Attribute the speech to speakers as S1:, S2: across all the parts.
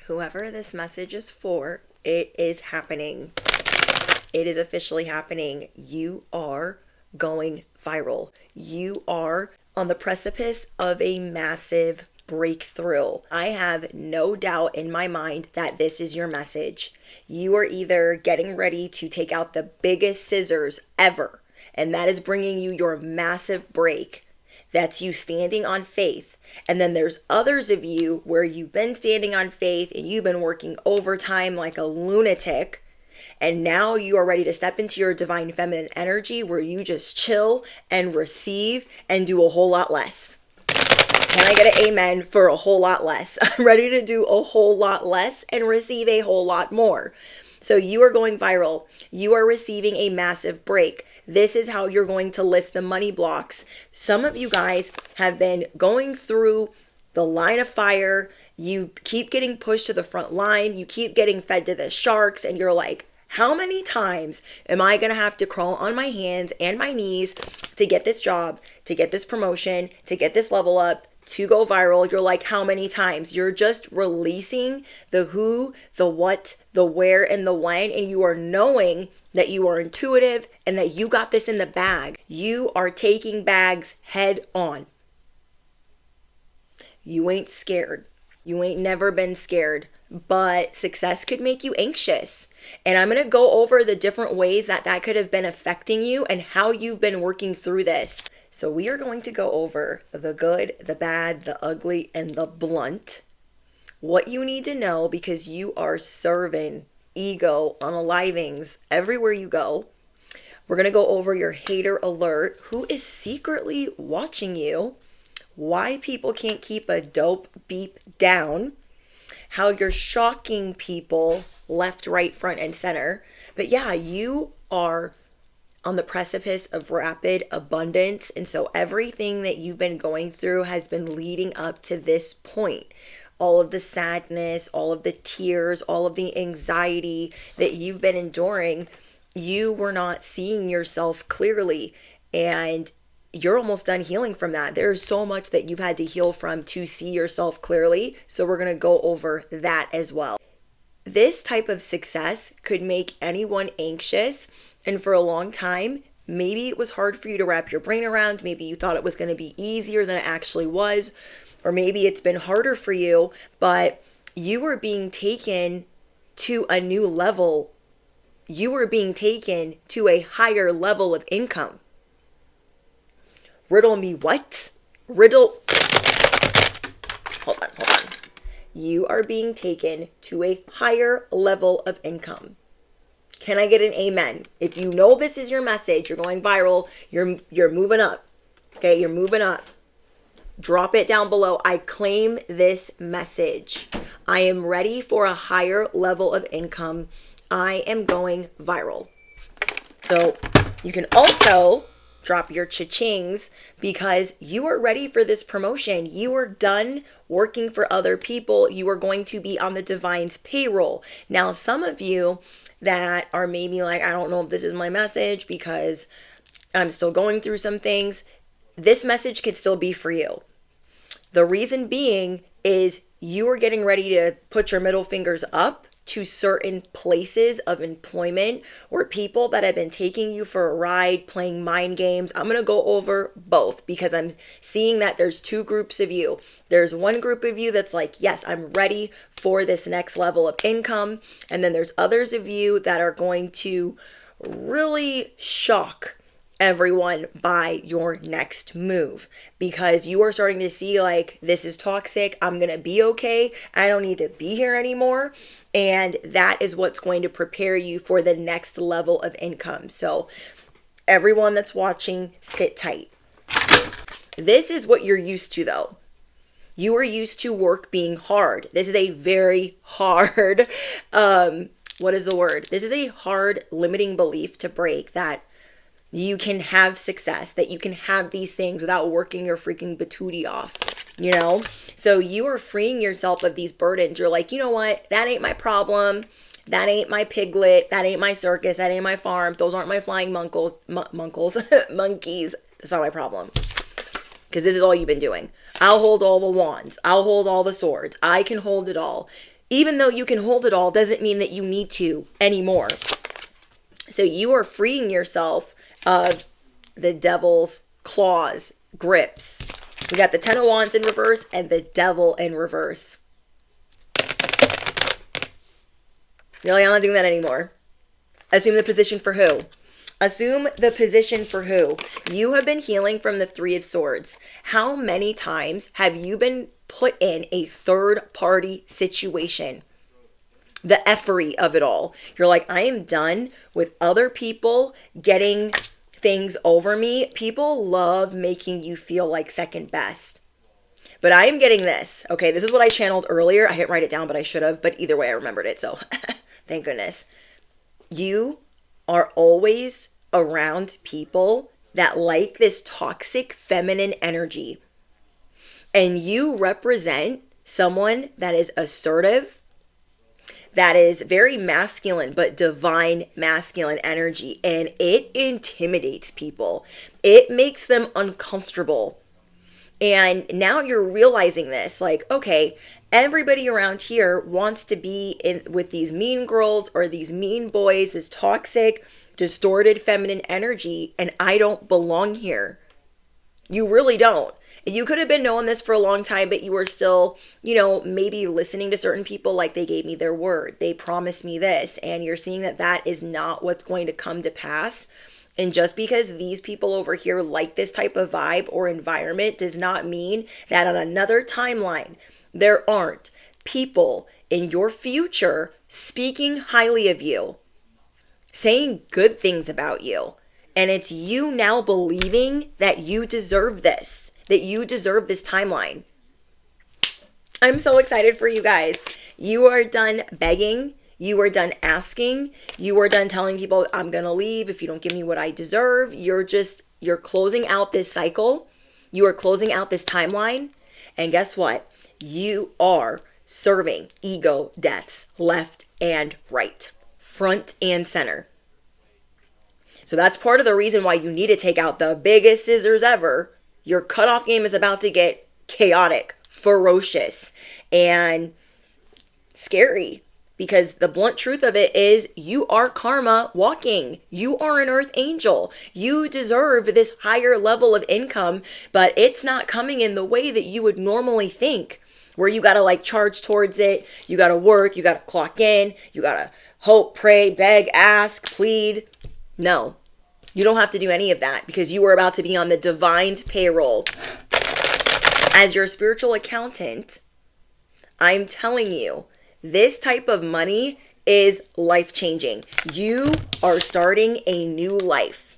S1: Whoever this message is for, it is happening. It is officially happening. You are going viral. You are on the precipice of a massive breakthrough. I have no doubt in my mind that this is your message. You are either getting ready to take out the biggest scissors ever, and that is bringing you your massive break. That's you standing on faith. And then there's others of you where you've been standing on faith and you've been working overtime like a lunatic. And now you are ready to step into your divine feminine energy where you just chill and receive and do a whole lot less. Can I get an amen for a whole lot less? I'm ready to do a whole lot less and receive a whole lot more. So you are going viral. You are receiving a massive break. This is how you're going to lift the money blocks. Some of you guys have been going through the line of fire. You keep getting pushed to the front line. You keep getting fed to the sharks. And you're like, how many times am I going to have to crawl on my hands and my knees to get this job, to get this promotion, to get this level up, to go viral? You're like, how many times? You're just releasing the who, the what, the where, and the when, and you are knowing that you are intuitive and that you got this in the bag. You are taking bags head on. You ain't scared. You ain't never been scared, but success could make you anxious. And I'm going to go over the different ways that that could have been affecting you and how you've been working through this. So we are going to go over the good, the bad, the ugly, and the blunt. What you need to know because you are serving ego unalivings everywhere you go. We're going to go over your hater alert, who is secretly watching you, why people can't keep a dope beep down, how you're shocking people left, right, front, and center. But yeah, you are on the precipice of rapid abundance. And so everything that you've been going through has been leading up to this point. All of the sadness, all of the tears, all of the anxiety that you've been enduring, you were not seeing yourself clearly. And you're almost done healing from that. There's so much that you've had to heal from to see yourself clearly. So we're going to go over that as well. This type of success could make anyone anxious. And for a long time, maybe it was hard for you to wrap your brain around. Maybe you thought it was going to be easier than it actually was. Or maybe it's been harder for you, but you were being taken to a new level. You were being taken to a higher level of income. Riddle me what? Hold on. You are being taken to a higher level of income. Can I get an amen? If you know this is your message, you're going viral, you're moving up. Okay, you're moving up. Drop it down below. I claim this message. I am ready for a higher level of income. I am going viral. So you can also drop your cha-chings because you are ready for this promotion. You are done working for other people. You are going to be on the divine's payroll. Now, some of you that are maybe like, I don't know if this is my message because I'm still going through some things. This message could still be for you. The reason being is you are getting ready to put your middle fingers up to certain places of employment or people that have been taking you for a ride, playing mind games. I'm going to go over both because I'm seeing that there's two groups of you. There's one group of you that's like, yes, I'm ready for this next level of income. And then there's others of you that are going to really shock everyone by your next move because you are starting to see like, this is toxic. I'm going to be okay. I don't need to be here anymore. And that is what's going to prepare you for the next level of income. So everyone that's watching, sit tight. This is what you're used to though. You are used to work being hard. This is a very hard, what is the word? This is a hard limiting belief to break that you can have success, that you can have these things without working your freaking patootie off, you know? So you are freeing yourself of these burdens. You're like, you know what? That ain't my problem. That ain't my piglet. That ain't my circus. That ain't my farm. Those aren't my flying monkeys. That's not my problem. Because this is all you've been doing. I'll hold all the wands. I'll hold all the swords. I can hold it all. Even though you can hold it all doesn't mean that you need to anymore. So you are freeing yourself of the devil's claws, grips. We got the Ten of Wands in reverse and the Devil in reverse. Really, I'm not doing that anymore. Assume the position for who? Assume the position for who? You have been healing from the Three of Swords. How many times have you been put in a third-party situation? The effery of it all. You're like, I am done with other people getting things over me. People love making you feel like second best. But I am getting this. Okay, this is what I channeled earlier. I didn't write it down, but I should have. But either way, I remembered it. So thank goodness. You are always around people that like this toxic feminine energy. And you represent someone that is assertive, that is very masculine, but divine masculine energy. And it intimidates people. It makes them uncomfortable. And now you're realizing this, like, okay, everybody around here wants to be in with these mean girls or these mean boys, this toxic, distorted feminine energy, and I don't belong here. You really don't. You could have been knowing this for a long time, but you were still, maybe listening to certain people like they gave me their word. They promised me this, and you're seeing that that is not what's going to come to pass. And just because these people over here like this type of vibe or environment does not mean that on another timeline, there aren't people in your future speaking highly of you, saying good things about you. And it's you now believing that you deserve this, that you deserve this timeline. I'm so excited for you guys. You are done begging. You are done asking. You are done telling people, I'm going to leave if you don't give me what I deserve. You're closing out this cycle. You are closing out this timeline. And guess what? You are serving ego deaths left and right, front and center. So that's part of the reason why you need to take out the biggest scissors ever. Your cutoff game is about to get chaotic, ferocious, and scary. Because the blunt truth of it is you are karma walking. You are an earth angel. You deserve this higher level of income, but it's not coming in the way that you would normally think, where you got to charge towards it. You got to work. You got to clock in. You got to hope, pray, beg, ask, plead. No, you don't have to do any of that because you are about to be on the divine's payroll. As your spiritual accountant, I'm telling you, this type of money is life-changing. You are starting a new life.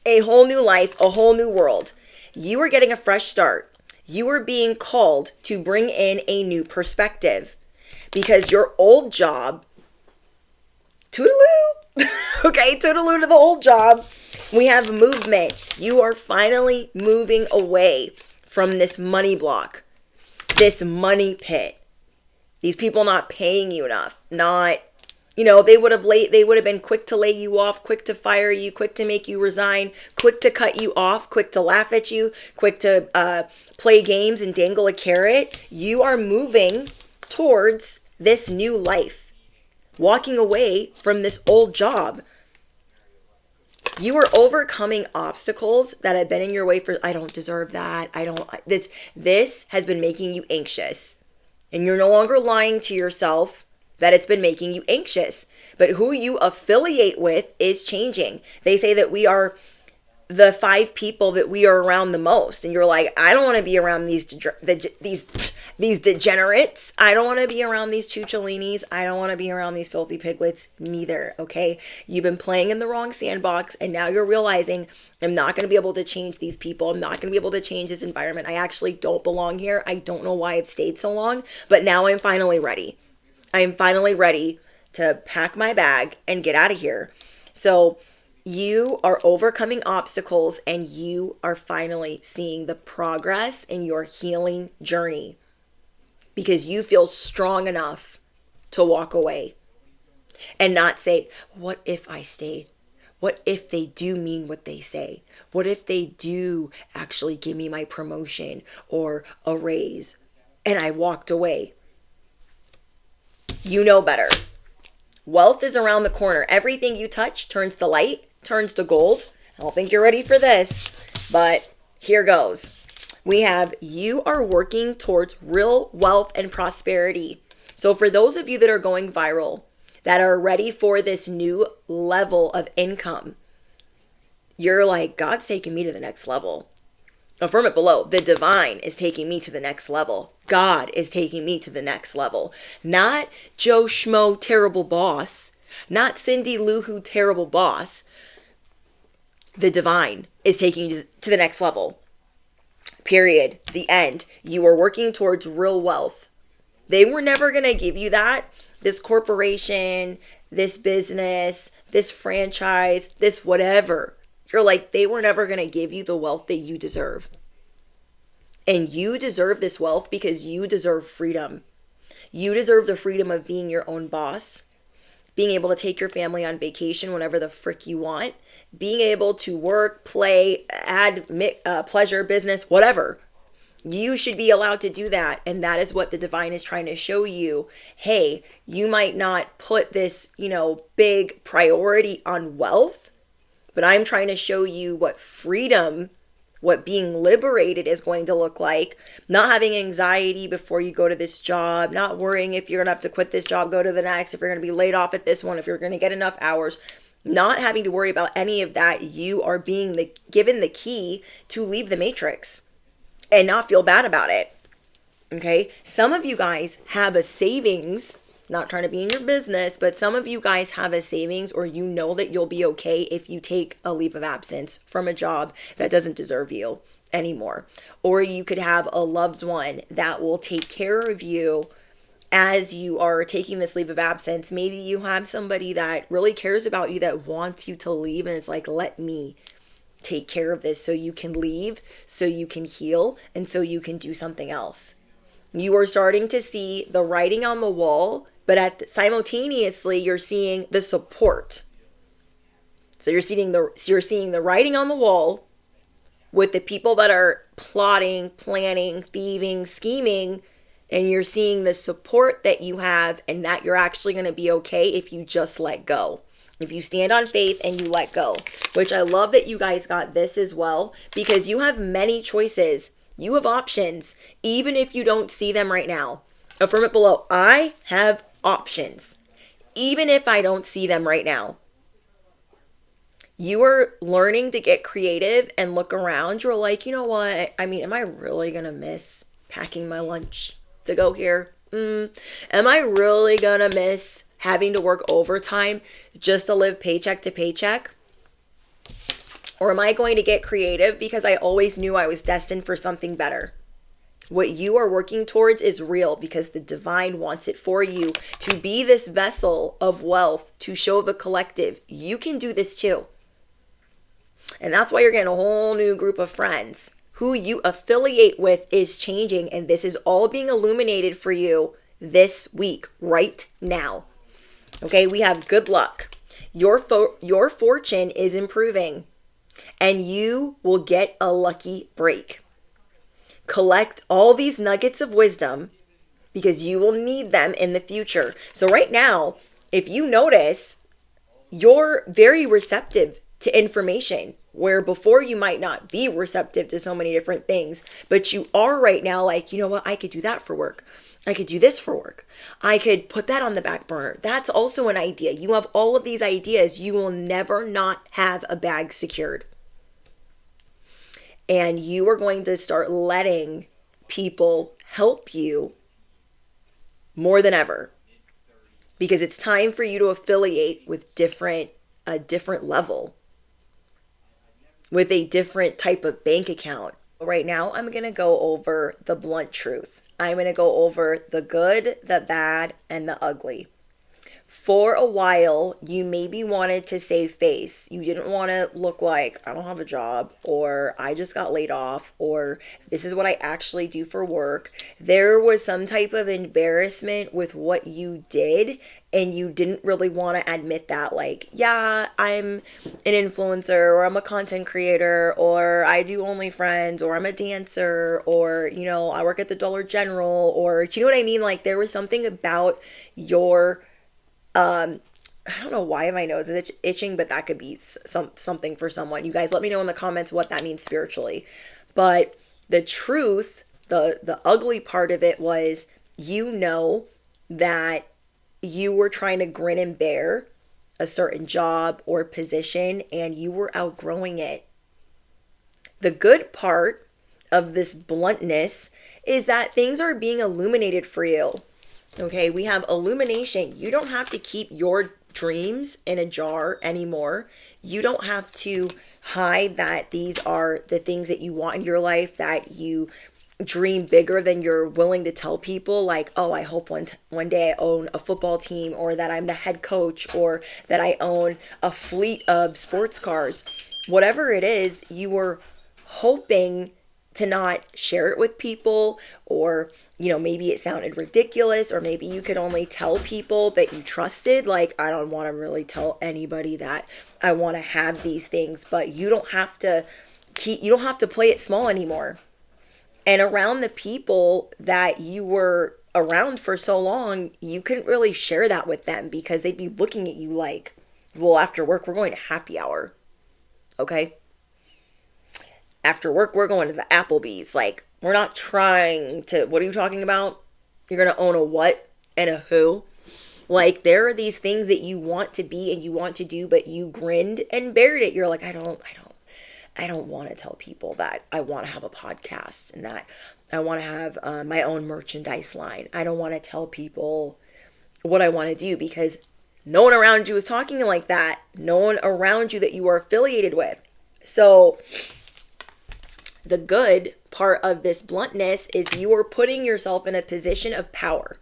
S1: A whole new life, a whole new world. You are getting a fresh start. You are being called to bring in a new perspective because your old job, toodaloo, okay, toodaloo to the old job. We have movement. You are finally moving away from this money block, this money pit. These people not paying you enough, they would have been quick to lay you off, quick to fire you, quick to make you resign, quick to cut you off, quick to laugh at you, quick to play games and dangle a carrot. You are moving towards this new life, walking away from this old job. You are overcoming obstacles that have been in your way for, I don't deserve that. This has been making you anxious. And you're no longer lying to yourself that it's been making you anxious. But who you affiliate with is changing. They say that we are the 5 people that we are around the most. And you're like, I don't want to be around these degenerates. I don't want to be around these chucholinis. I don't want to be around these filthy piglets. Neither, okay? You've been playing in the wrong sandbox, and now you're realizing I'm not going to be able to change these people. I'm not going to be able to change this environment. I actually don't belong here. I don't know why I've stayed so long, but now I'm finally ready. I'm finally ready to pack my bag and get out of here. So you are overcoming obstacles, and you are finally seeing the progress in your healing journey because you feel strong enough to walk away and not say, what if I stayed? What if they do mean what they say? What if they do actually give me my promotion or a raise and I walked away? You know better. Wealth is around the corner. Everything you touch turns to light, turns to gold. I don't think you're ready for this, but here goes. We have you are working towards real wealth and prosperity. So for those of you that are going viral, that are ready for this new level of income, you're like, God's taking me to the next level. Affirm it below. The divine is taking me to the next level. God is taking me to the next level. Not Joe Schmo, terrible boss. Not Cindy Lou Who, terrible boss. The divine is taking you to the next level. Period. The end. You are working towards real wealth. They were never going to give you that. This corporation, this business, this franchise, this whatever. You're like, they were never going to give you the wealth that you deserve. And you deserve this wealth because you deserve freedom. You deserve the freedom of being your own boss, being able to take your family on vacation whenever the frick you want, being able to work, play, add pleasure, business, whatever. You should be allowed to do that. And that is what the divine is trying to show you. Hey, you might not put this, big priority on wealth, but I'm trying to show you what freedom, what being liberated is going to look like. Not having anxiety before you go to this job, not worrying if you're going to have to quit this job, go to the next, if you're going to be laid off at this one, if you're going to get enough hours, not having to worry about any of that. You are being given the key to leave the matrix and not feel bad about it. Okay? Some of you guys have a savings. Not trying to be in your business, but some of you guys have a savings, or you know that you'll be okay if you take a leave of absence from a job that doesn't deserve you anymore. Or you could have a loved one that will take care of you as you are taking this leave of absence. Maybe you have somebody that really cares about you that wants you to leave, and it's like, let me take care of this so you can leave, so you can heal, and so you can do something else. You are starting to see the writing on the wall, but simultaneously you're seeing the support. So you're seeing the writing on the wall with the people that are plotting, planning, thieving, scheming, and you're seeing the support that you have, and that you're actually going to be okay if you just let go. If you stand on faith and you let go, which I love that you guys got this as well, because you have many choices. You have options, even if you don't see them right now. Affirm it below. I have options, even if I don't see them right now. You are learning to get creative and look around. You're like, you know what? I mean, am I really going to miss packing my lunch to go here? Am I really going to miss having to work overtime just to live paycheck to paycheck? Or am I going to get creative because I always knew I was destined for something better? What you are working towards is real because the divine wants it for you to be this vessel of wealth, to show the collective you can do this too. And that's why you're getting a whole new group of friends. Who you affiliate with is changing, and this is all being illuminated for you this week, right now. Okay, we have good luck. Your fortune is improving, and you will get a lucky break. Collect all these nuggets of wisdom because you will need them in the future. So right now, if you notice, you're very receptive to information, where before you might not be receptive to so many different things, but you are right now like, you know what, I could do that for work. I could do this for work. I could put that on the back burner. That's also an idea. You have all of these ideas. You will never not have a bag secured. And you are going to start letting people help you more than ever, because it's time for you to affiliate with a different level, with a different type of bank account. Right now, I'm going to go over the blunt truth. I'm going to go over the good, the bad, and the ugly. for a while, you maybe wanted to save face. You didn't want to look like, I don't have a job, or I just got laid off, or this is what I actually do for work. There was some type of embarrassment with what you did, and you didn't really want to admit that, like, yeah, I'm an influencer, or I'm a content creator, or I do OnlyFriends, or I'm a dancer, or, you know, I work at the Dollar General, or, do you know what I mean? Like, there was something about your I don't know why my nose is itching, but that could be something for someone. You guys let me know in the comments what that means spiritually. But the truth, the ugly part of it was, you know, that you were trying to grin and bear a certain job or position, and you were outgrowing it. The good part of this bluntness is that things are being illuminated for you. Okay, we have illumination. You don't have to keep your dreams in a jar anymore. You don't have to hide that these are the things that you want in your life, that you dream bigger than you're willing to tell people. Like, oh, I hope one day I own a football team, or that I'm the head coach, or that I own a fleet of sports cars. Whatever it is, you were hoping to not share it with people, or, you know, maybe it sounded ridiculous, or maybe you could only tell people that you trusted. Like, I don't want to really tell anybody that I want to have these things, but you don't have to play it small anymore. And around the people that you were around for so long, you couldn't really share that with them, because they'd be looking at you like, well, after work, we're going to happy hour. Okay? After work, we're going to the Applebee's. Like, we're not trying to, what are you talking about? You're going to own a what and a who? Like, there are these things that you want to be and you want to do, but you grinned and bared it. You're like, I don't want to tell people that I want to have a podcast and that I want to have my own merchandise line. I don't want to tell people what I want to do, because no one around you is talking like that. No one around you that you are affiliated with. So the good part of this bluntness is you are putting yourself in a position of power.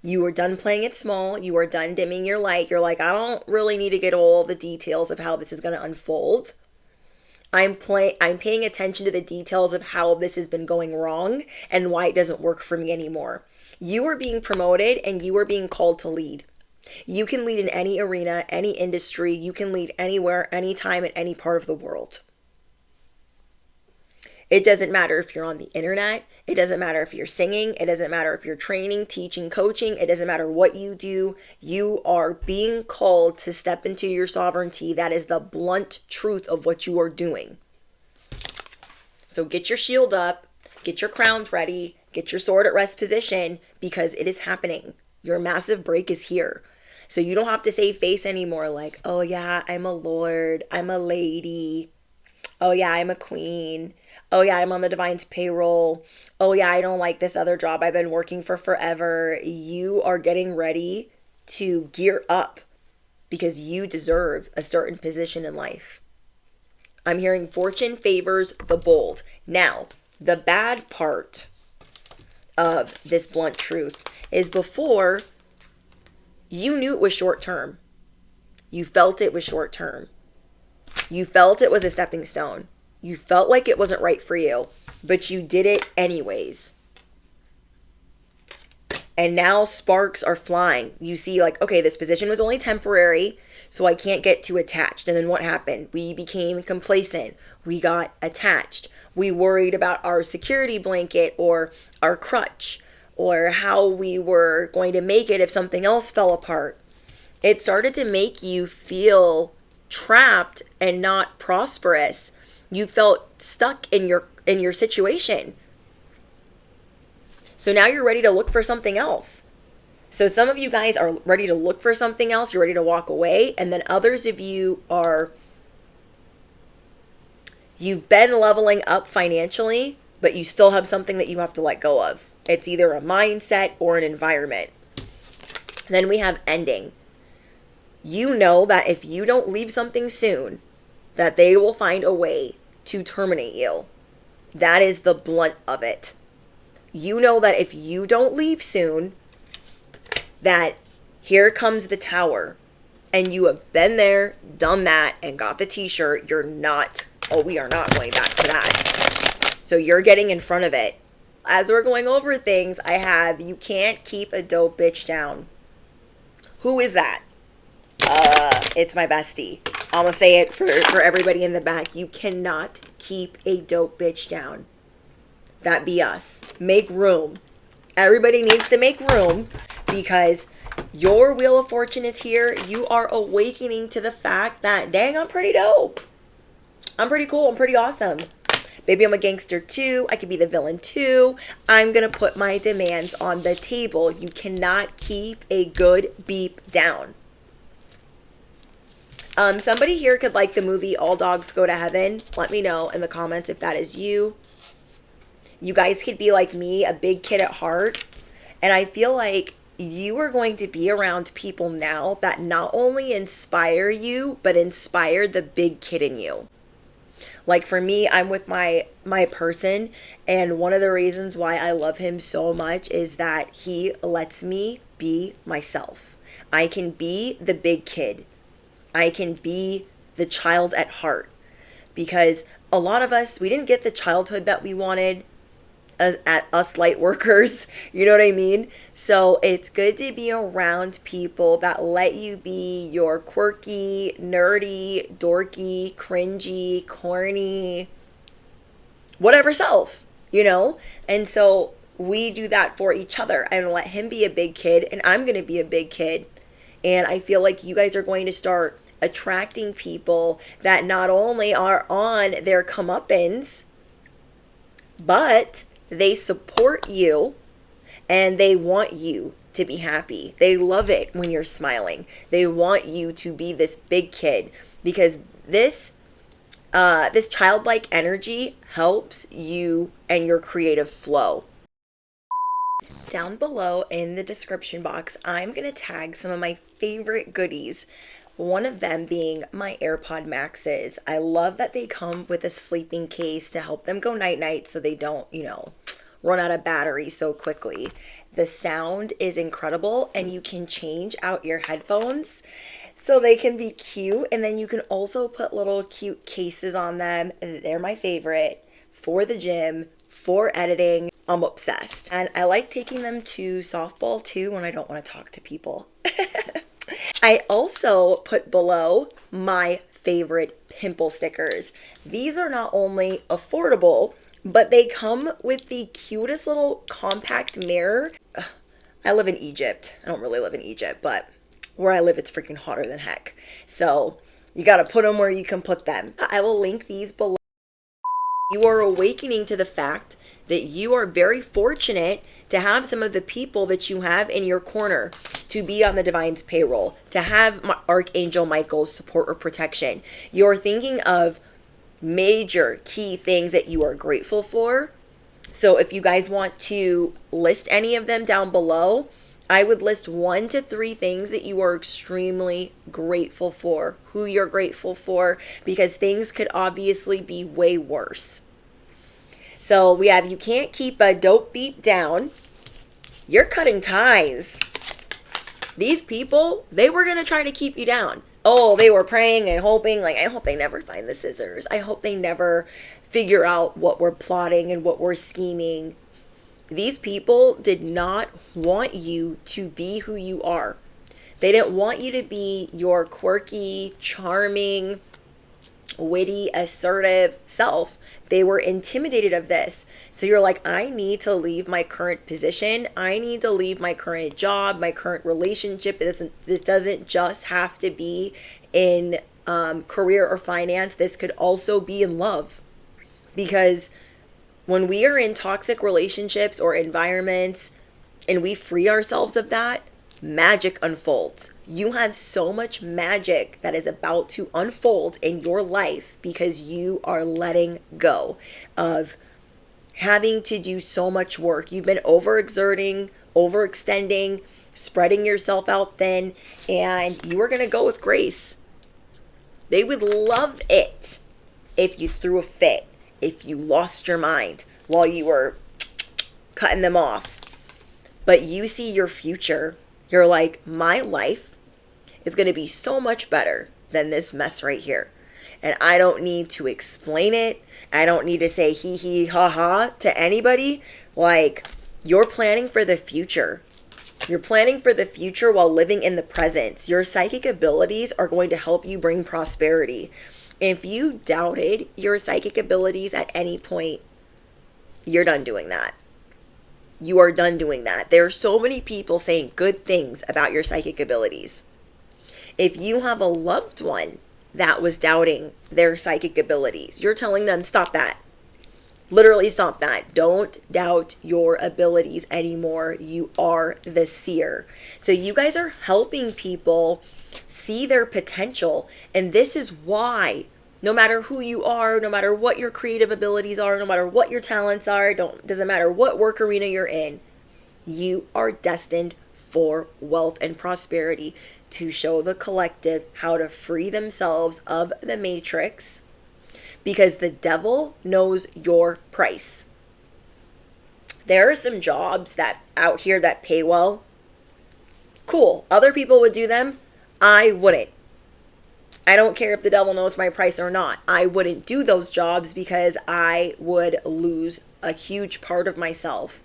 S1: You are done playing it small. You are done dimming your light. You're like, I don't really need to get all the details of how this is going to unfold. I'm paying attention to the details of how this has been going wrong and why it doesn't work for me anymore. You are being promoted, and you are being called to lead. You can lead in any arena, any industry. You can lead anywhere, anytime, in any part of the world. It doesn't matter if you're on the internet. It doesn't matter if you're singing. It doesn't matter if you're training, teaching, coaching. It doesn't matter what you do. You are being called to step into your sovereignty. That is the blunt truth of what you are doing. So get your shield up, get your crowns ready, get your sword at rest position, because it is happening. Your massive break is here. So you don't have to save face anymore, like, oh yeah, I'm a lord, I'm a lady. Oh yeah, I'm a queen. Oh yeah, I'm on the divine's payroll. Oh yeah, I don't like this other job I've been working for forever. You are getting ready to gear up, because you deserve a certain position in life. I'm hearing fortune favors the bold. Now, the bad part of this blunt truth is, before, you knew it was short term. You felt it was short term. You felt it was a stepping stone. You felt like it wasn't right for you, but you did it anyways. And now sparks are flying. You see, like, okay, this position was only temporary, so I can't get too attached. And then what happened? We became complacent. We got attached. We worried about our security blanket, or our crutch, or how we were going to make it if something else fell apart. It started to make you feel trapped and not prosperous. You felt stuck in your situation. So now you're ready to look for something else. So some of you guys are ready to look for something else. You're ready to walk away. And then others of you you've been leveling up financially, but you still have something that you have to let go of. It's either a mindset or an environment. Then we have ending. You know that if you don't leave something soon, that they will find a way to terminate you. That is the blunt of it. You know that if you don't leave soon, that Here comes the tower. And you have been there, done that, and got the t-shirt. You're not, oh, we are not going back to that. So you're getting in front of it. As we're going over things, I have, you can't keep a dope bitch down. Who is that? It's my bestie. I'm gonna say it for everybody in the back. You cannot keep a dope bitch down. That be us. Make room. Everybody needs to make room because your wheel of fortune is here. You are awakening to the fact that, dang, I'm pretty dope. I'm pretty cool. I'm pretty awesome. Maybe I'm a gangster too. I could be the villain too. I'm going to put my demands on the table. You cannot keep a good beep down. Somebody here could like the movie All Dogs Go to Heaven. Let me know in the comments if that is you. You guys could be like me, a big kid at heart. And I feel like you are going to be around people now that not only inspire you, but inspire the big kid in you. Like for me, I'm with my person, and one of the reasons why I love him so much is that he lets me be myself. I can be the big kid. I can be the child at heart. Because a lot of us, we didn't get the childhood that we wanted. At us light workers, you know what I mean? So it's good to be around people that let you be your quirky, nerdy, dorky, cringy, corny, whatever self, you know? And so we do that for each other. I'm gonna let him be a big kid and I'm gonna be a big kid. And I feel like you guys are going to start attracting people that not only are on their comeuppance, but they support you and they want you to be happy. They love it when you're smiling. They want you to be this big kid because this childlike energy helps you and your creative flow. Down below in the description box, I'm going to tag some of my favorite goodies. One of them being my AirPod Maxes. I love that they come with a sleeping case to help them go night-night so they don't, run out of battery so quickly. The sound is incredible and you can change out your headphones so they can be cute. And then you can also put little cute cases on them. They're my favorite for the gym, for editing. I'm obsessed. And I like taking them to softball too when I don't want to talk to people. I also put below my favorite pimple stickers. These are not only affordable, but they come with the cutest little compact mirror. I live in Egypt. I don't really live in Egypt, but where I live, it's freaking hotter than heck. So you got to put them where you can put them. I will link these below. You are awakening to the fact that you are very fortunate to have some of the people that you have in your corner to be on the Divine's payroll, to have Archangel Michael's support or protection. You're thinking of major key things that you are grateful for. So if you guys want to list any of them down below, I would list 1 to 3 things that you are extremely grateful for, who you're grateful for, because things could obviously be way worse. So we have, you can't keep a dope beat down. You're cutting ties. These people, they were going to try to keep you down. Oh, they were praying and hoping, like, I hope they never find the scissors. I hope they never figure out what we're plotting and what we're scheming. These people did not want you to be who you are. They didn't want you to be your quirky, charming, witty, assertive self. They were intimidated of this. So you're like, I need to leave my current position. I need to leave my current job, my current relationship. This doesn't just have to be in career or finance. This could also be in love. Because when we are in toxic relationships or environments and we free ourselves of that, magic unfolds. You have so much magic that is about to unfold in your life because you are letting go of having to do so much work. You've been overexerting, overextending, spreading yourself out thin, and you are going to go with grace. They would love it if you threw a fit, if you lost your mind while you were cutting them off. But you see your future. You're like, my life is going to be so much better than this mess right here. And I don't need to explain it. I don't need to say hee hee ha ha to anybody. Like, you're planning for the future. You're planning for the future while living in the present. Your psychic abilities are going to help you bring prosperity. If you doubted your psychic abilities at any point, you're done doing that. You are done doing that. There are so many people saying good things about your psychic abilities. If you have a loved one that was doubting their psychic abilities, you're telling them, stop that. Literally stop that. Don't doubt your abilities anymore. You are the seer. So you guys are helping people see their potential. And this is why, no matter who you are, no matter what your creative abilities are, no matter what your talents are, doesn't matter what work arena you're in, you are destined for wealth and prosperity, to show the collective how to free themselves of the matrix, because the devil knows your price. There are some jobs that out here that pay well. Cool. Other people would do them. I wouldn't. I don't care if the devil knows my price or not. I wouldn't do those jobs because I would lose a huge part of myself.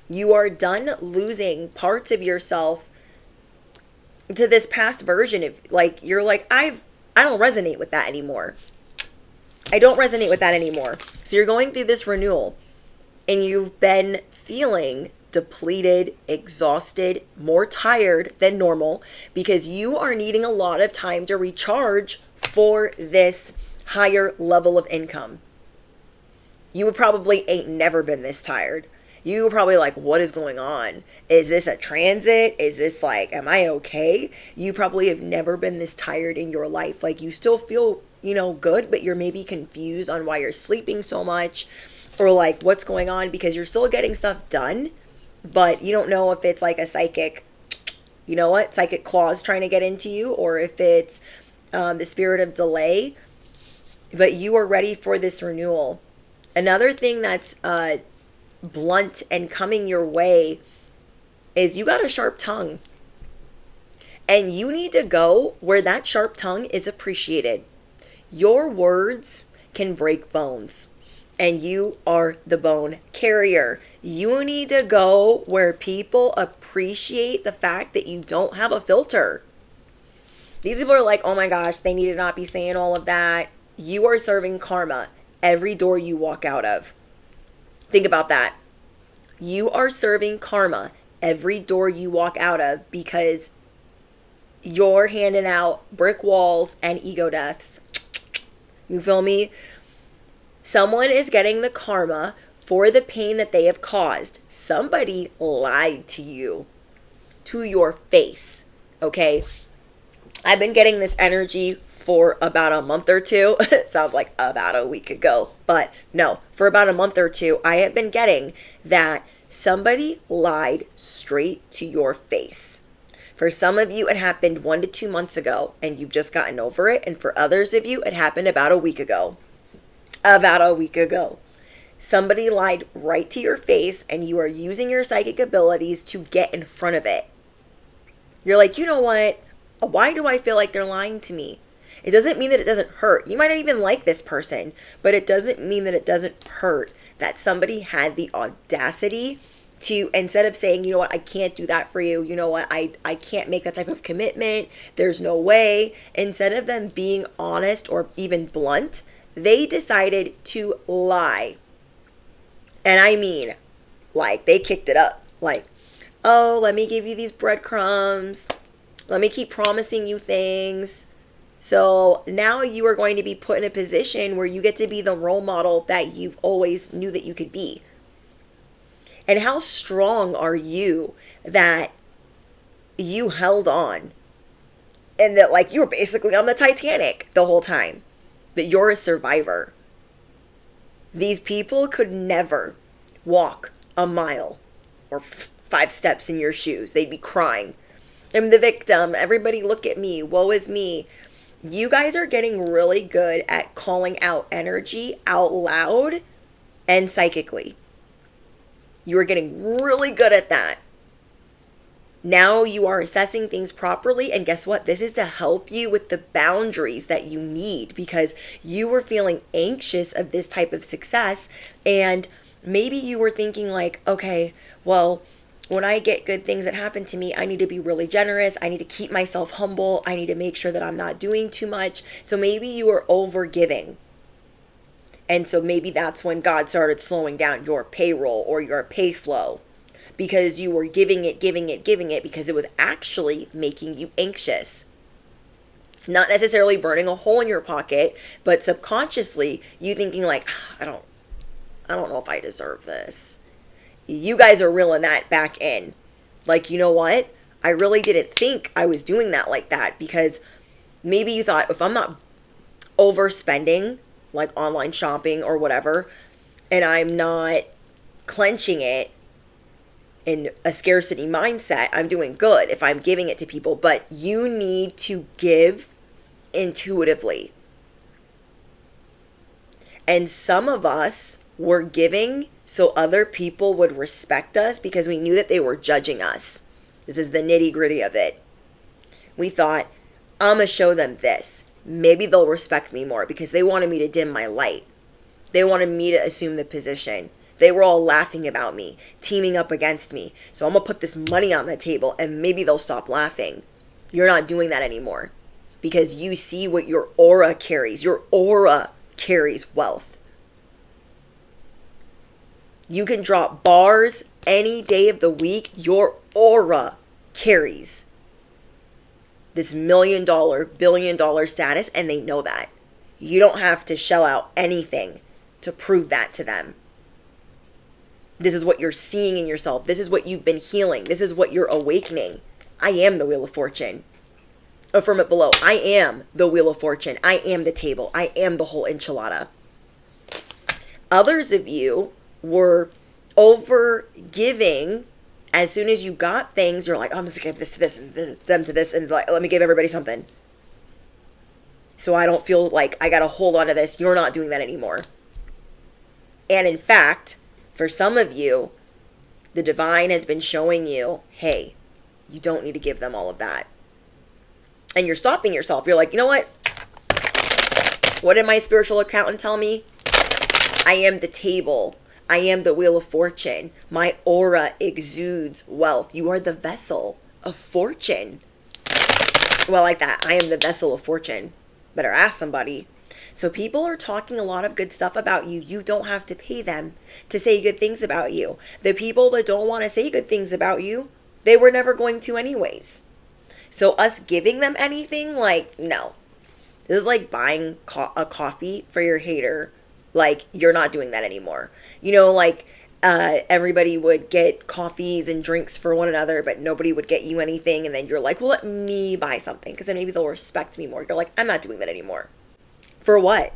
S1: You are done losing parts of yourself to this past version of, like, you're like, I don't resonate with that anymore. I don't resonate with that anymore. So you're going through this renewal and you've been feeling depleted, exhausted, more tired than normal because you are needing a lot of time to recharge for this higher level of income. You would probably ain't never been this tired. You were probably like, what is going on? Is this a transit? Is this like, am I okay? You probably have never been this tired in your life. Like, you still feel, good, but you're maybe confused on why you're sleeping so much or like what's going on, because you're still getting stuff done, but you don't know if it's like a psychic, psychic claws trying to get into you, or if it's the spirit of delay, but you are ready for this renewal. Another thing that's blunt and coming your way is you got a sharp tongue, and you need to go where that sharp tongue is appreciated. Your words can break bones, and you are the bone carrier. You need to go where people appreciate the fact that you don't have a filter. These people are like, oh my gosh, they need to not be saying all of that. You are serving karma every door you walk out of. Think about that. You are serving karma every door you walk out of, because you're handing out brick walls and ego deaths. You feel me? Someone is getting the karma for the pain that they have caused. Somebody lied to you, to your face, okay? I've been getting this energy for about a month or two. It sounds like about a week ago, but no, for about a month or two, I have been getting that somebody lied straight to your face. For some of you, it happened 1 to 2 months ago and you've just gotten over it. And for others of you, it happened about a week ago. Somebody lied right to your face, and you are using your psychic abilities to get in front of it. You're like, you know what? Why do I feel like they're lying to me? It doesn't mean that it doesn't hurt. You might not even like this person, but it doesn't mean that it doesn't hurt that somebody had the audacity to, instead of saying, you know what, I can't do that for you. You know what, I can't make that type of commitment. There's no way. Instead of them being honest or even blunt, they decided to lie. And I mean, like, they kicked it up. Like, oh, let me give you these breadcrumbs. Let me keep promising you things. So now you are going to be put in a position where you get to be the role model that you've always knew that you could be. And how strong are you that you held on, and that, like, you were basically on the Titanic the whole time, that you're a survivor. These people could never walk a mile or 5 steps in your shoes. They'd be crying. I'm the victim. Everybody look at me. Woe is me. You guys are getting really good at calling out energy out loud and psychically. You are getting really good at that. Now you are assessing things properly. And guess what? This is to help you with the boundaries that you need, because you were feeling anxious of this type of success. And maybe you were thinking like, okay, well, when I get good things that happen to me, I need to be really generous. I need to keep myself humble. I need to make sure that I'm not doing too much. So maybe you were over giving. And so maybe that's when God started slowing down your payroll or your pay flow, because you were giving it, because it was actually making you anxious. Not necessarily burning a hole in your pocket, but subconsciously you thinking like, I don't know if I deserve this. You guys are reeling that back in. Like, you know what? I really didn't think I was doing that like that, because maybe you thought, if I'm not overspending, like online shopping or whatever, and I'm not clenching it in a scarcity mindset, I'm doing good if I'm giving it to people. But you need to give intuitively. And some of us were giving so other people would respect us, because we knew that they were judging us. This is the nitty gritty of it. We thought, I'm going to show them this. Maybe they'll respect me more, because they wanted me to dim my light. They wanted me to assume the position. They were all laughing about me, teaming up against me. So I'm going to put this money on the table and maybe they'll stop laughing. You're not doing that anymore, because you see what your aura carries. Your aura carries wealth. You can drop bars any day of the week. Your aura carries this $1 million, $1 billion status, and they know that. You don't have to shell out anything to prove that to them. This is what you're seeing in yourself. This is what you've been healing. This is what you're awakening. I am the Wheel of Fortune. Affirm it below. I am the Wheel of Fortune. I am the table. I am the whole enchilada. Others of you were over giving. As soon as you got things, you're like, I'm just going to give this to this and this, them to this, and like, let me give everybody something. So I don't feel like I got to hold on to this. You're not doing that anymore. And in fact, for some of you, the divine has been showing you, hey, you don't need to give them all of that. And you're stopping yourself. You're like, you know what? What did my spiritual accountant tell me? I am the table. I am the Wheel of Fortune. My aura exudes wealth. You are the vessel of fortune. Well, like that. I am the vessel of fortune. Better ask somebody. So people are talking a lot of good stuff about you. You don't have to pay them to say good things about you. The people that don't want to say good things about you, they were never going to anyways. So us giving them anything, like, no. This is like buying a coffee for your hater. Like, you're not doing that anymore. You know, like, everybody would get coffees and drinks for one another, but nobody would get you anything. And then you're like, well, let me buy something, because then maybe they'll respect me more. You're like, I'm not doing that anymore. For what?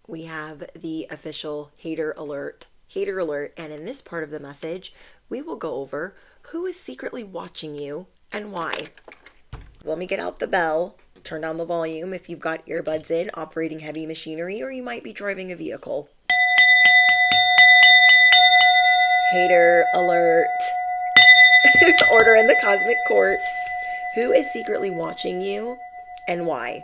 S1: We have the official hater alert. And in this part of the message, we will go over who is secretly watching you and why. Let me get out the bell. Turn down the volume if you've got earbuds in, operating heavy machinery, or you might be driving a vehicle. Hater alert. Order in the cosmic court. Who is secretly watching you and why?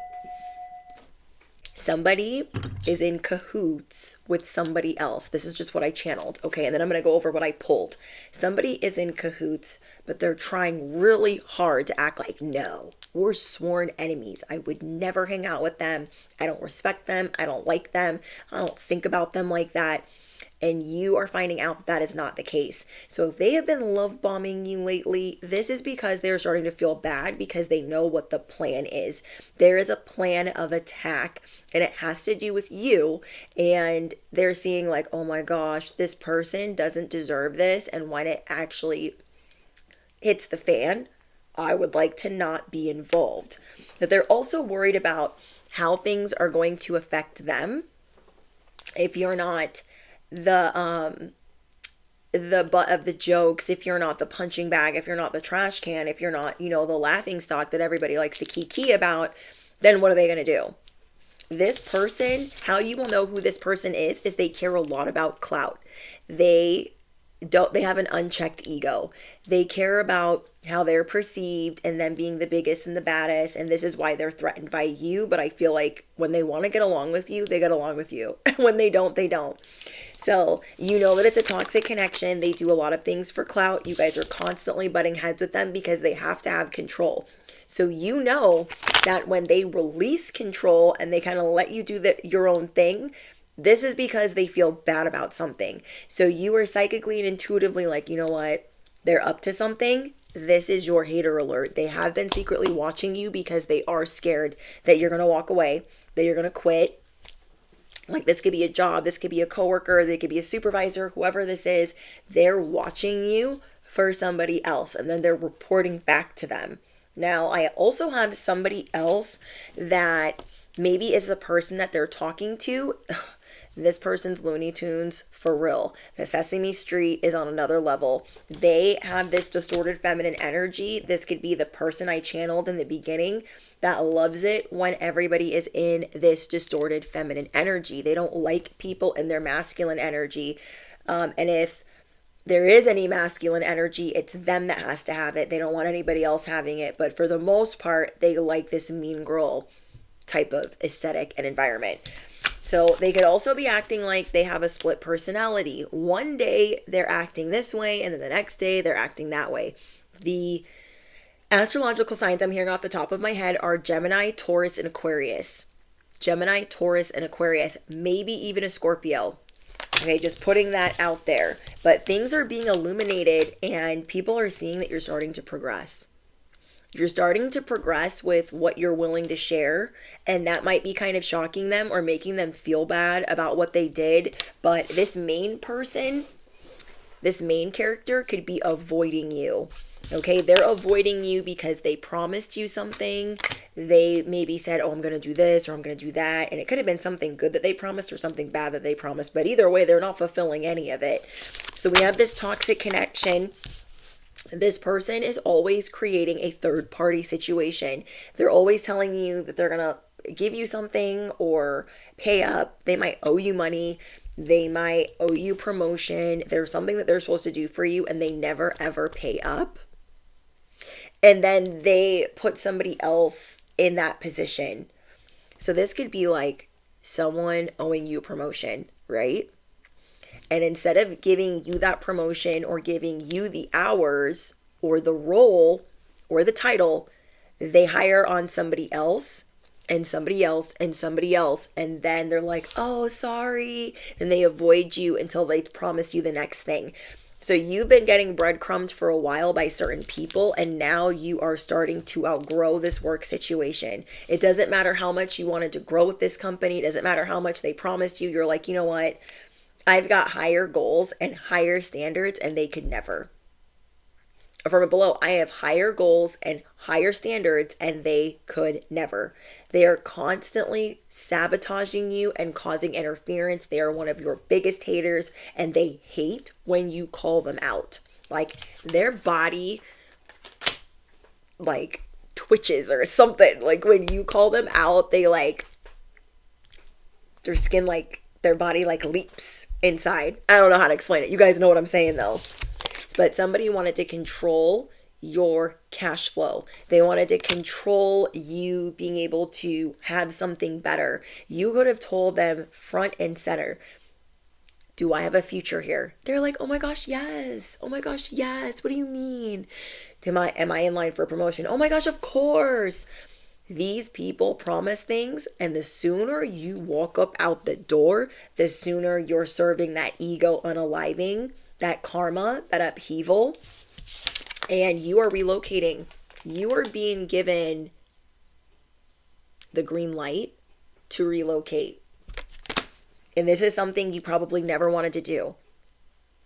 S1: Somebody is in cahoots with somebody else. This is just what I channeled, okay? And then I'm going to go over what I pulled. Somebody is in cahoots, but they're trying really hard to act like, no, we're sworn enemies. I would never hang out with them. I don't respect them. I don't like them. I don't think about them like that. And you are finding out that is not the case. So if they have been love bombing you lately, this is because they're starting to feel bad, because they know what the plan is. There is a plan of attack, and it has to do with you. And they're seeing like, oh my gosh, this person doesn't deserve this. And when it actually hits the fan, I would like to not be involved. But they're also worried about how things are going to affect them if you're not the butt of the jokes, if you're not the punching bag, if you're not the trash can, if you're not, the laughing stock that everybody likes to kiki about, then what are they going to do? This person, how you will know who this person is they care a lot about clout. They they have an unchecked ego. They care about how they're perceived and them being the biggest and the baddest, and this is why they're threatened by you. But I feel like when they want to get along with you, they get along with you. When they don't, they don't. So you know that it's a toxic connection. They do a lot of things for clout. You guys are constantly butting heads with them because they have to have control. So you know that when they release control and they kind of let you do your own thing, this is because they feel bad about something. So you are psychically and intuitively like, you know what? They're up to something. This is your hater alert. They have been secretly watching you because they are scared that you're going to walk away, that you're going to quit. Like, this could be a job, this could be a coworker, they could be a supervisor, whoever this is. They're watching you for somebody else, and then they're reporting back to them. Now, I also have somebody else that maybe is the person that they're talking to. This person's Looney Tunes for real. The Sesame Street is on another level. They have this distorted feminine energy. This could be the person I channeled in the beginning that loves it when everybody is in this distorted feminine energy. They don't like people in their masculine energy. And if there is any masculine energy, it's them that has to have it. They don't want anybody else having it. But for the most part, they like this mean girl type of aesthetic and environment. So they could also be acting like they have a split personality. One day they're acting this way, and then the next day they're acting that way. The astrological signs I'm hearing off the top of my head are Gemini, Taurus, and Aquarius. Gemini, Taurus, and Aquarius. Maybe even a Scorpio. Okay, just putting that out there. But things are being illuminated, and people are seeing that you're starting to progress. You're starting to progress with what you're willing to share, and that might be kind of shocking them or making them feel bad about what they did. But this main person, this main character could be avoiding you. Okay, they're avoiding you because they promised you something. They maybe said, oh, I'm going to do this or I'm going to do that. And it could have been something good that they promised or something bad that they promised. But either way, they're not fulfilling any of it. So we have this toxic connection. This person is always creating a third party situation. They're always telling you that they're going to give you something or pay up. They might owe you money. They might owe you promotion. There's something that they're supposed to do for you and they never ever pay up. And then they put somebody else in that position. So this could be like someone owing you a promotion, right? And instead of giving you that promotion or giving you the hours or the role or the title, they hire on somebody else and somebody else and somebody else. And then they're like, oh, sorry. And they avoid you until they promise you the next thing. So you've been getting breadcrumbed for a while by certain people, and now you are starting to outgrow this work situation. It doesn't matter how much you wanted to grow with this company. It doesn't matter how much they promised you. You're like, you know what? I've got higher goals and higher standards, and they could never. From below, I have higher goals and higher standards, and they could never. They are constantly sabotaging you and causing interference. They are one of your biggest haters, and they hate when you call them out. Like, their body, like, twitches or something. Like, when you call them out, they, like, their skin, like, their body, like, leaps inside. I don't know how to explain it. You guys know what I'm saying, though. But somebody wanted to control your cash flow. They wanted to control you being able to have something better. You could have told them front and center, do I have a future here? They're like, oh my gosh, yes. Oh my gosh, yes. What do you mean? Am I in line for a promotion? Oh my gosh, of course. These people promise things, and the sooner you walk up out the door, the sooner you're serving that ego unaliving, that karma, that upheaval, and you are relocating. You are being given the green light to relocate. And this is something you probably never wanted to do.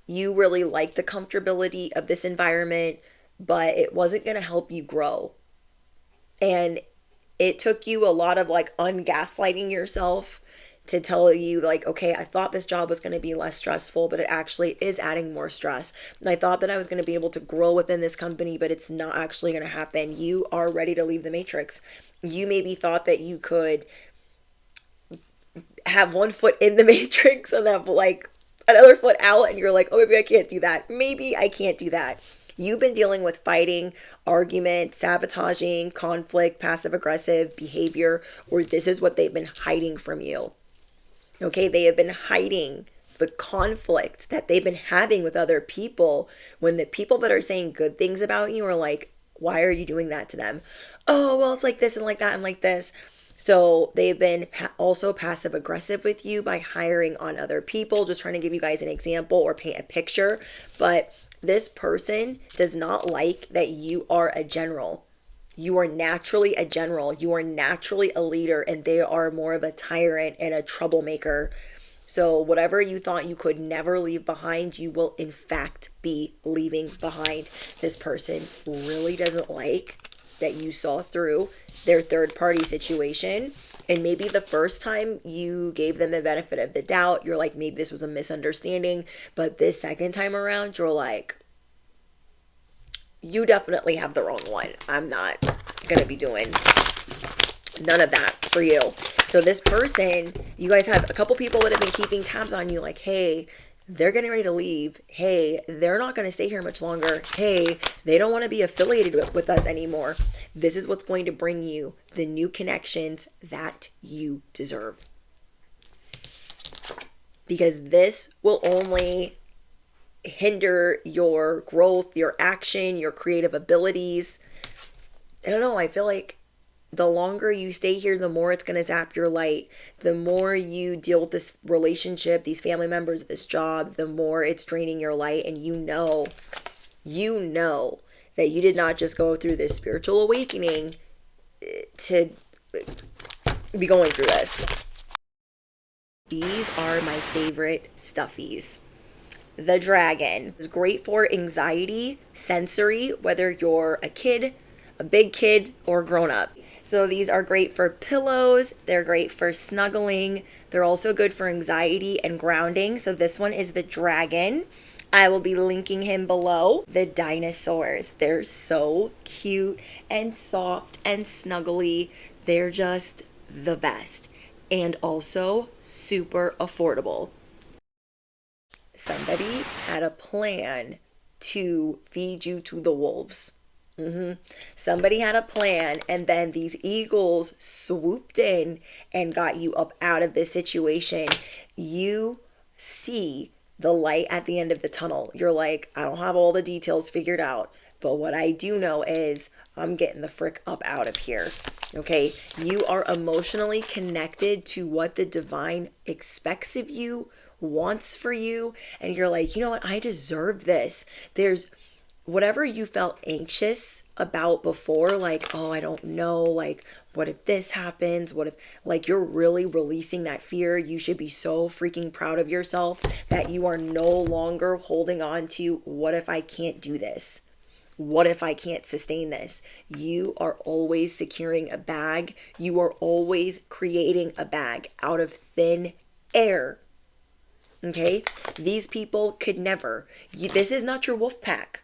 S1: You really like the comfortability of this environment, but it wasn't going to help you grow. And it took you a lot of like ungaslighting yourself to tell you like, okay, I thought this job was going to be less stressful, but it actually is adding more stress. And I thought that I was going to be able to grow within this company, but it's not actually going to happen. You are ready to leave the matrix. You maybe thought that you could have one foot in the matrix and have like another foot out and you're like, oh, maybe I can't do that. Maybe I can't do that. You've been dealing with fighting, argument, sabotaging, conflict, passive aggressive behavior, or this is what they've been hiding from you. Okay, they have been hiding the conflict that they've been having with other people when the people that are saying good things about you are like, why are you doing that to them? Oh, well, it's like this and like that and like this. So they've been also passive aggressive with you by hiring on other people, just trying to give you guys an example or paint a picture. But this person does not like that you are a general. You are naturally a general. You are naturally a leader, and they are more of a tyrant and a troublemaker. So whatever you thought you could never leave behind, you will in fact be leaving behind. This person really doesn't like that you saw through their third party situation. And maybe the first time you gave them the benefit of the doubt, you're like, maybe this was a misunderstanding. But this second time around, you're like, you definitely have the wrong one. I'm not going to be doing none of that for you. So this person, you guys have a couple people that have been keeping tabs on you, like, hey, they're getting ready to leave. Hey, they're not going to stay here much longer. Hey, they don't want to be affiliated with us anymore. This is what's going to bring you the new connections that you deserve. Because this will only hinder your growth, your action, your creative abilities. I don't know. I feel like the longer you stay here, the more it's going to zap your light. The more you deal with this relationship, these family members, this job, the more it's draining your light. And you know that you did not just go through this spiritual awakening to be going through this. These are my favorite stuffies. The dragon is great for anxiety, sensory, whether you're a kid, a big kid, or grown up. So these are great for pillows. They're great for snuggling. They're also good for anxiety and grounding. So this one is the dragon. I will be linking him below. The dinosaurs. They're so cute and soft and snuggly. They're just the best. And also super affordable. Somebody had a plan to feed you to the wolves. Somebody had a plan, and then these eagles swooped in and got you up out of this situation. You see the light at the end of the tunnel. You're like, I don't have all the details figured out, but what I do know is I'm getting the frick up out of here. Okay, you are emotionally connected to what the divine expects of you, wants for you, and you're like, you know what, I deserve this. There's whatever you felt anxious about before, like, oh, I don't know, like, what if this happens? What if, like, you're really releasing that fear. You should be so freaking proud of yourself that you are no longer holding on to, what if I can't do this? What if I can't sustain this? You are always securing a bag. You are always creating a bag out of thin air. Okay? These people could never. This is not your wolf pack.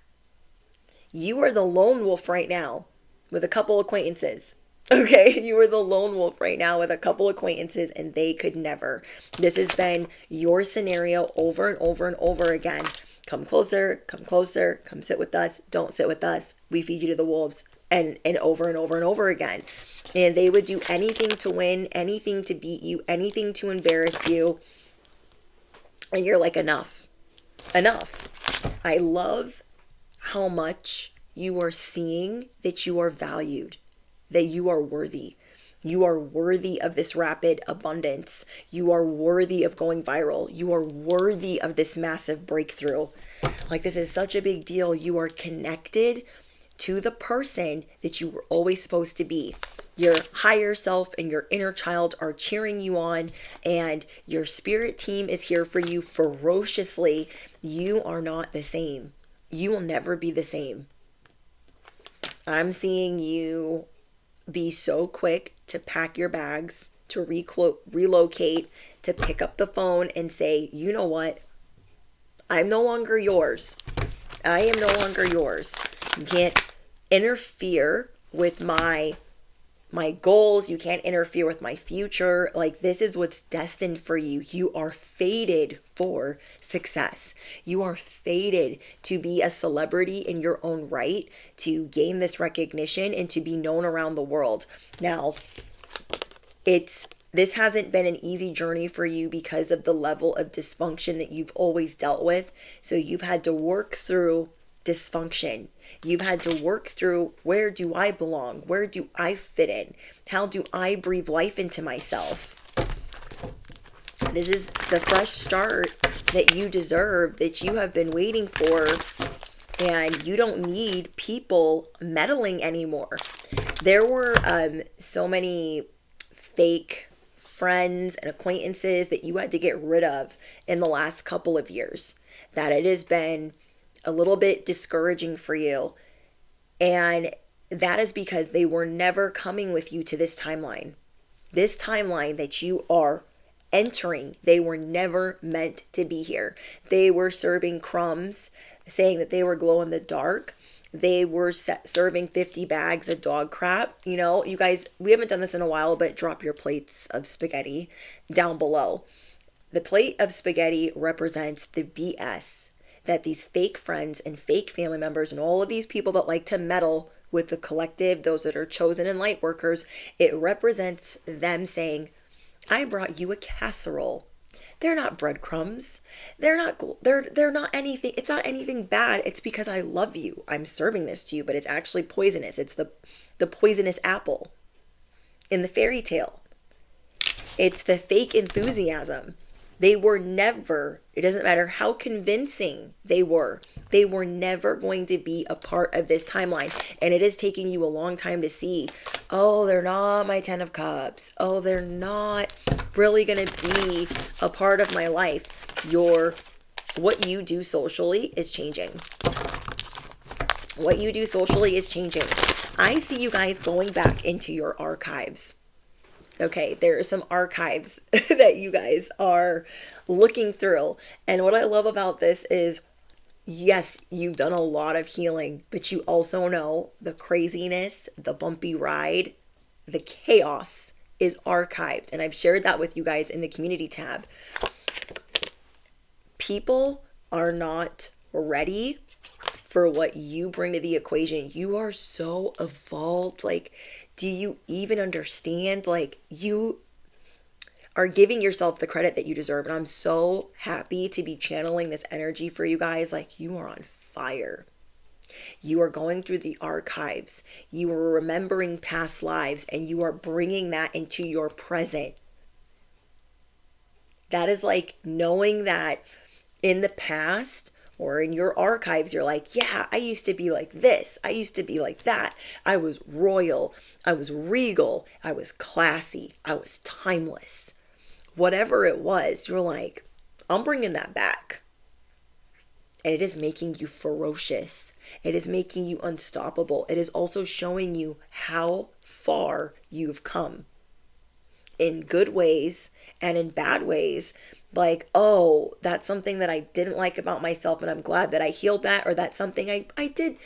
S1: You are the lone wolf right now with a couple acquaintances. Okay? You are the lone wolf right now with a couple acquaintances, and they could never. This has been your scenario over and over and over again. Come closer, come sit with us, don't sit with us, we feed you to the wolves, and over and over and over again. And they would do anything to win, anything to beat you, anything to embarrass you. And you're like, enough. I love how much you are seeing that you are valued, that you are worthy. You are worthy of this rapid abundance. You are worthy of going viral. You are worthy of this massive breakthrough. Like, this is such a big deal. You are connected to the person that you were always supposed to be. Your higher self and your inner child are cheering you on, and your spirit team is here for you ferociously. You are not the same. You will never be the same. I'm seeing you be so quick to pack your bags, to relocate, to pick up the phone and say, you know what? I'm no longer yours. I am no longer yours. You can't interfere with my my goals. You can't interfere with my future. Like, this is what's destined for you. You are fated for success. You are fated to be a celebrity in your own right, to gain this recognition and to be known around the world. Now, this hasn't been an easy journey for you because of the level of dysfunction that you've always dealt with. So you've had to work through dysfunction. You've had to work through, where do I belong? Where do I fit in? How do I breathe life into myself? This is the fresh start that you deserve, that you have been waiting for, and you don't need people meddling anymore. There were so many fake friends and acquaintances that you had to get rid of in the last couple of years, that it has been a little bit discouraging for you. And that is because they were never coming with you to this timeline. This timeline that you are entering, they were never meant to be here. They were serving crumbs, saying that they were glow in the dark. They were serving 50 bags of dog crap. You know, you guys, we haven't done this in a while, but drop your plates of spaghetti down below. The plate of spaghetti represents the BS that these fake friends and fake family members and all of these people that like to meddle with the collective, those that are chosen and light workers, it represents them saying, I brought you a casserole. They're not breadcrumbs. They're not anything. It's not anything bad. It's because I love you. I'm serving this to you, but it's actually poisonous. It's the poisonous apple in the fairy tale. It's the fake enthusiasm. They were never, it doesn't matter how convincing they were never going to be a part of this timeline. And it is taking you a long time to see, oh, they're not my 10 of cups. Oh, they're not really going to be a part of my life. What you do socially is changing. What you do socially is changing. I see you guys going back into your archives. Okay, there are some archives that you guys are looking through. And what I love about this is, yes, you've done a lot of healing, but you also know the craziness, the bumpy ride, the chaos is archived. And I've shared that with you guys in the community tab. People are not ready for what you bring to the equation. You are so evolved. Like, do you even understand? Like, you are giving yourself the credit that you deserve. And I'm so happy to be channeling this energy for you guys. Like, you are on fire. You are going through the archives. You are remembering past lives, and you are bringing that into your present. That is like knowing that in the past or in your archives, you're like, yeah, I used to be like this. I used to be like that. I was royal. I was regal. I was classy. I was timeless. Whatever it was, you're like, I'm bringing that back. And it is making you ferocious. It is making you unstoppable. It is also showing you how far you've come in good ways and in bad ways. Like, oh, that's something that I didn't like about myself, and I'm glad that I healed that. Or that's something I did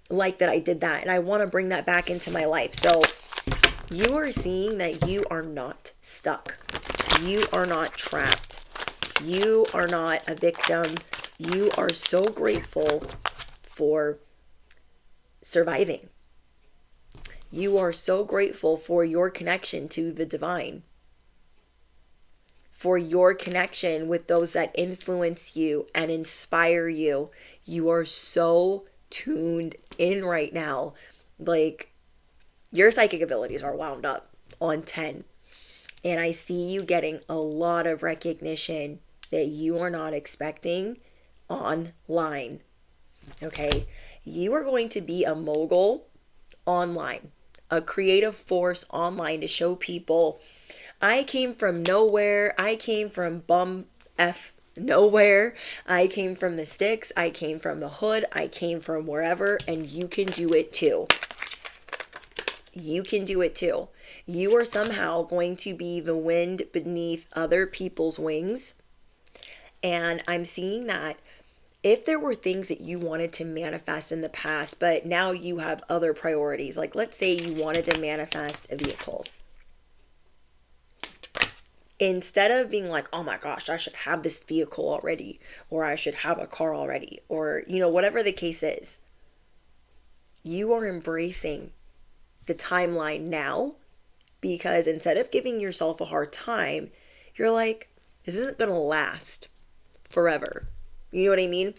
S1: like that I did that, and I want to bring that back into my life. So you are seeing that you are not stuck. You are not trapped. You are not a victim. You are so grateful for surviving. You are so grateful for your connection to the divine, for your connection with those that influence you and inspire you. You are so tuned in right now. Like, your psychic abilities are wound up on 10. And I see you getting a lot of recognition that you are not expecting online. Okay? You are going to be a mogul online, a creative force online to show people, I came from nowhere. I came from bum F nowhere. I came from the sticks. I came from the hood. I came from wherever, and you can do it too. You can do it too. You are somehow going to be the wind beneath other people's wings. And I'm seeing that if there were things that you wanted to manifest in the past, but now you have other priorities, like let's say you wanted to manifest a vehicle. Instead of being like, oh my gosh, I should have this vehicle already, or I should have a car already, or, whatever the case is, you are embracing the timeline now, because instead of giving yourself a hard time, you're like, this isn't going to last forever. You know what I mean?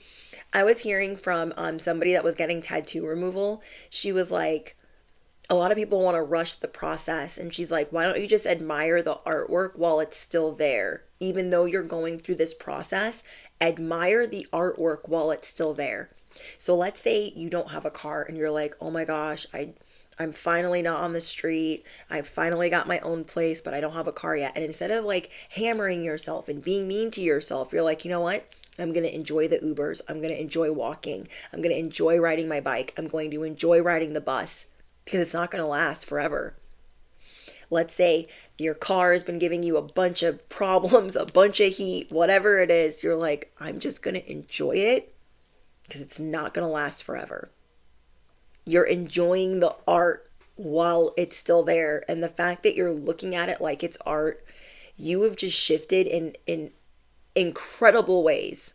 S1: I was hearing from somebody that was getting tattoo removal. She was like, a lot of people want to rush the process. And she's like, why don't you just admire the artwork while it's still there? Even though you're going through this process, admire the artwork while it's still there. So let's say you don't have a car and you're like, oh my gosh, I'm finally not on the street. I finally got my own place, but I don't have a car yet. And instead of like hammering yourself and being mean to yourself, you're like, you know what? I'm going to enjoy the Ubers. I'm going to enjoy walking. I'm going to enjoy riding my bike. I'm going to enjoy riding the bus, because it's not going to last forever. Let's say your car has been giving you a bunch of problems, a bunch of heat, whatever it is. You're like, I'm just going to enjoy it because it's not going to last forever. You're enjoying the art while it's still there. And the fact that you're looking at it like it's art, you have just shifted in incredible ways.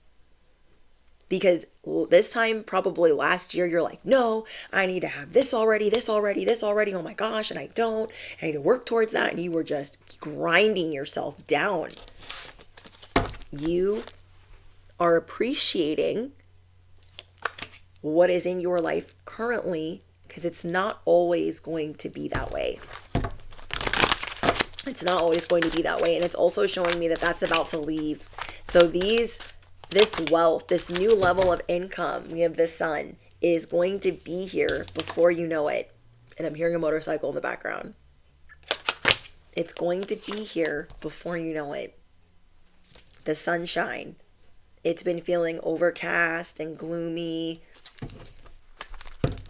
S1: Because this time, probably last year, you're like, no, I need to have this already, this already, this already. Oh my gosh, and I don't. I need to work towards that. And you were just grinding yourself down. You are appreciating what is in your life currently, because it's not always going to be that way. It's not always going to be that way. And it's also showing me that that's about to leave. So this wealth, this new level of income, we have the sun, is going to be here before you know it. And I'm hearing a motorcycle in the background. It's going to be here before you know it. The sunshine. It's been feeling overcast and gloomy.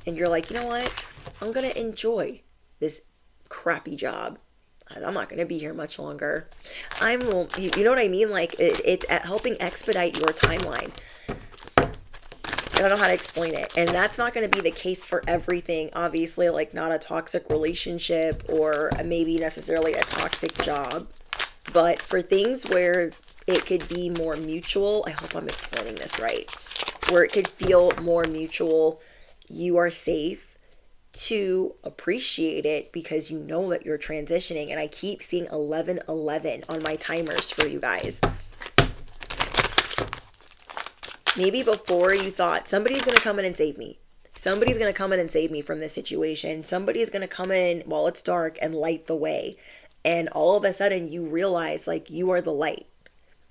S1: And you're like, you know what? I'm going to enjoy this crappy job. I'm not going to be here much longer. You know what I mean? Like, it's helping expedite your timeline. I don't know how to explain it. And that's not going to be the case for everything. Obviously, like not a toxic relationship or maybe necessarily a toxic job. But for things where it could be more mutual, I hope I'm explaining this right, where it could feel more mutual, you are safe to appreciate it because you know that you're transitioning. And I keep seeing 1111 on my timers for you guys. Maybe before you thought somebody's going to come in and save me. Somebody's going to come in and save me from this situation. Somebody's going to come in while it's dark and light the way. And all of a sudden you realize like you are the light.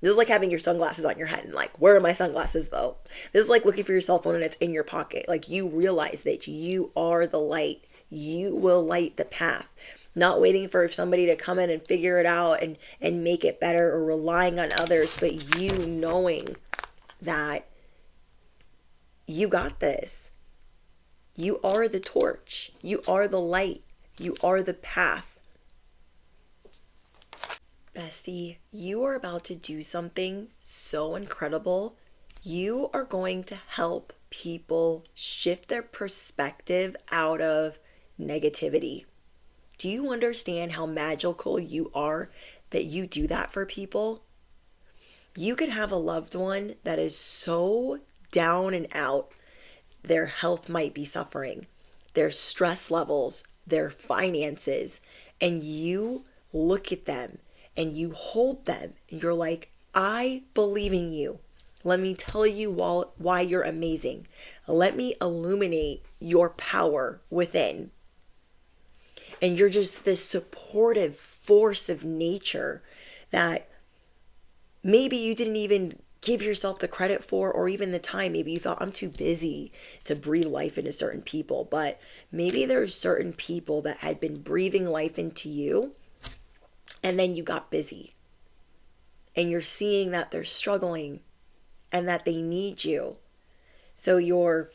S1: This is like having your sunglasses on your head and like, where are my sunglasses though? This is like looking for your cell phone and it's in your pocket. Like you realize that you are the light. You will light the path. Not waiting for somebody to come in and figure it out and make it better, or relying on others, but you knowing that you got this. You are the torch. You are the light. You are the path. Bestie, you are about to do something so incredible. You are going to help people shift their perspective out of negativity. Do you understand how magical you are that you do that for people? You could have a loved one that is so down and out. Their health might be suffering, their stress levels, their finances, and you look at them and you hold them and you're like, I believe in you. Let me tell you why you're amazing. Let me illuminate your power within. And you're just this supportive force of nature that maybe you didn't even give yourself the credit for, or even the time. Maybe you thought, I'm too busy to breathe life into certain people. But maybe there's certain people that had been breathing life into you, and then you got busy. And you're seeing that they're struggling and that they need you. So you're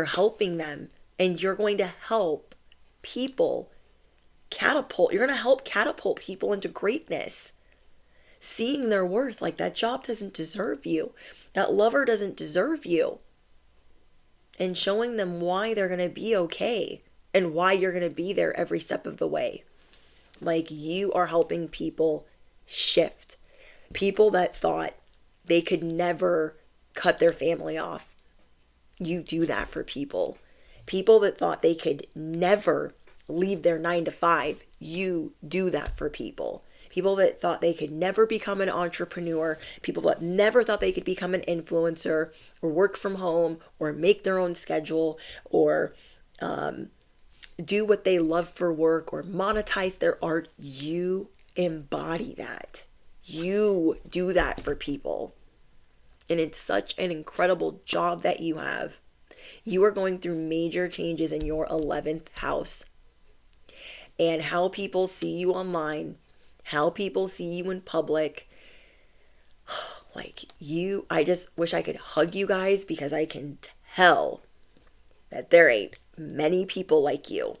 S1: helping them, and you're going to help people you're going to help catapult people into greatness. Seeing their worth, like that job doesn't deserve you. That lover doesn't deserve you. And showing them why they're going to be okay and why you're going to be there every step of the way. Like, you are helping people shift. People that thought they could never cut their family off. You do that for people. People that thought they could never leave their 9 to 5. You do that for people. People that thought they could never become an entrepreneur. People that never thought they could become an influencer or work from home or make their own schedule or do what they love for work or monetize their art. You embody that. You do that for people. And it's such an incredible job that you have. You are going through major changes in your 11th house. And how people see you online, how people see you in public. Like, I just wish I could hug you guys, because I can tell that there ain't many people like you.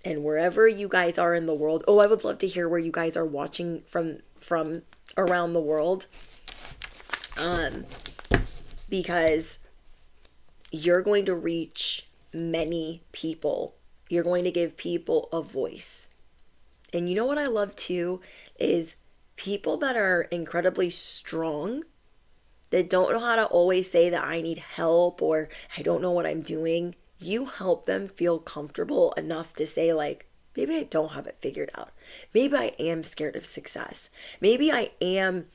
S1: And wherever you guys are in the world, I would love to hear where you guys are watching from around the world. Because you're going to reach many people. You're going to give people a voice. And you know what I love too is people that are incredibly strong, that don't know how to always say that I need help or I don't know what I'm doing. You help them feel comfortable enough to say, like, maybe I don't have it figured out. Maybe I am scared of success. Maybe I am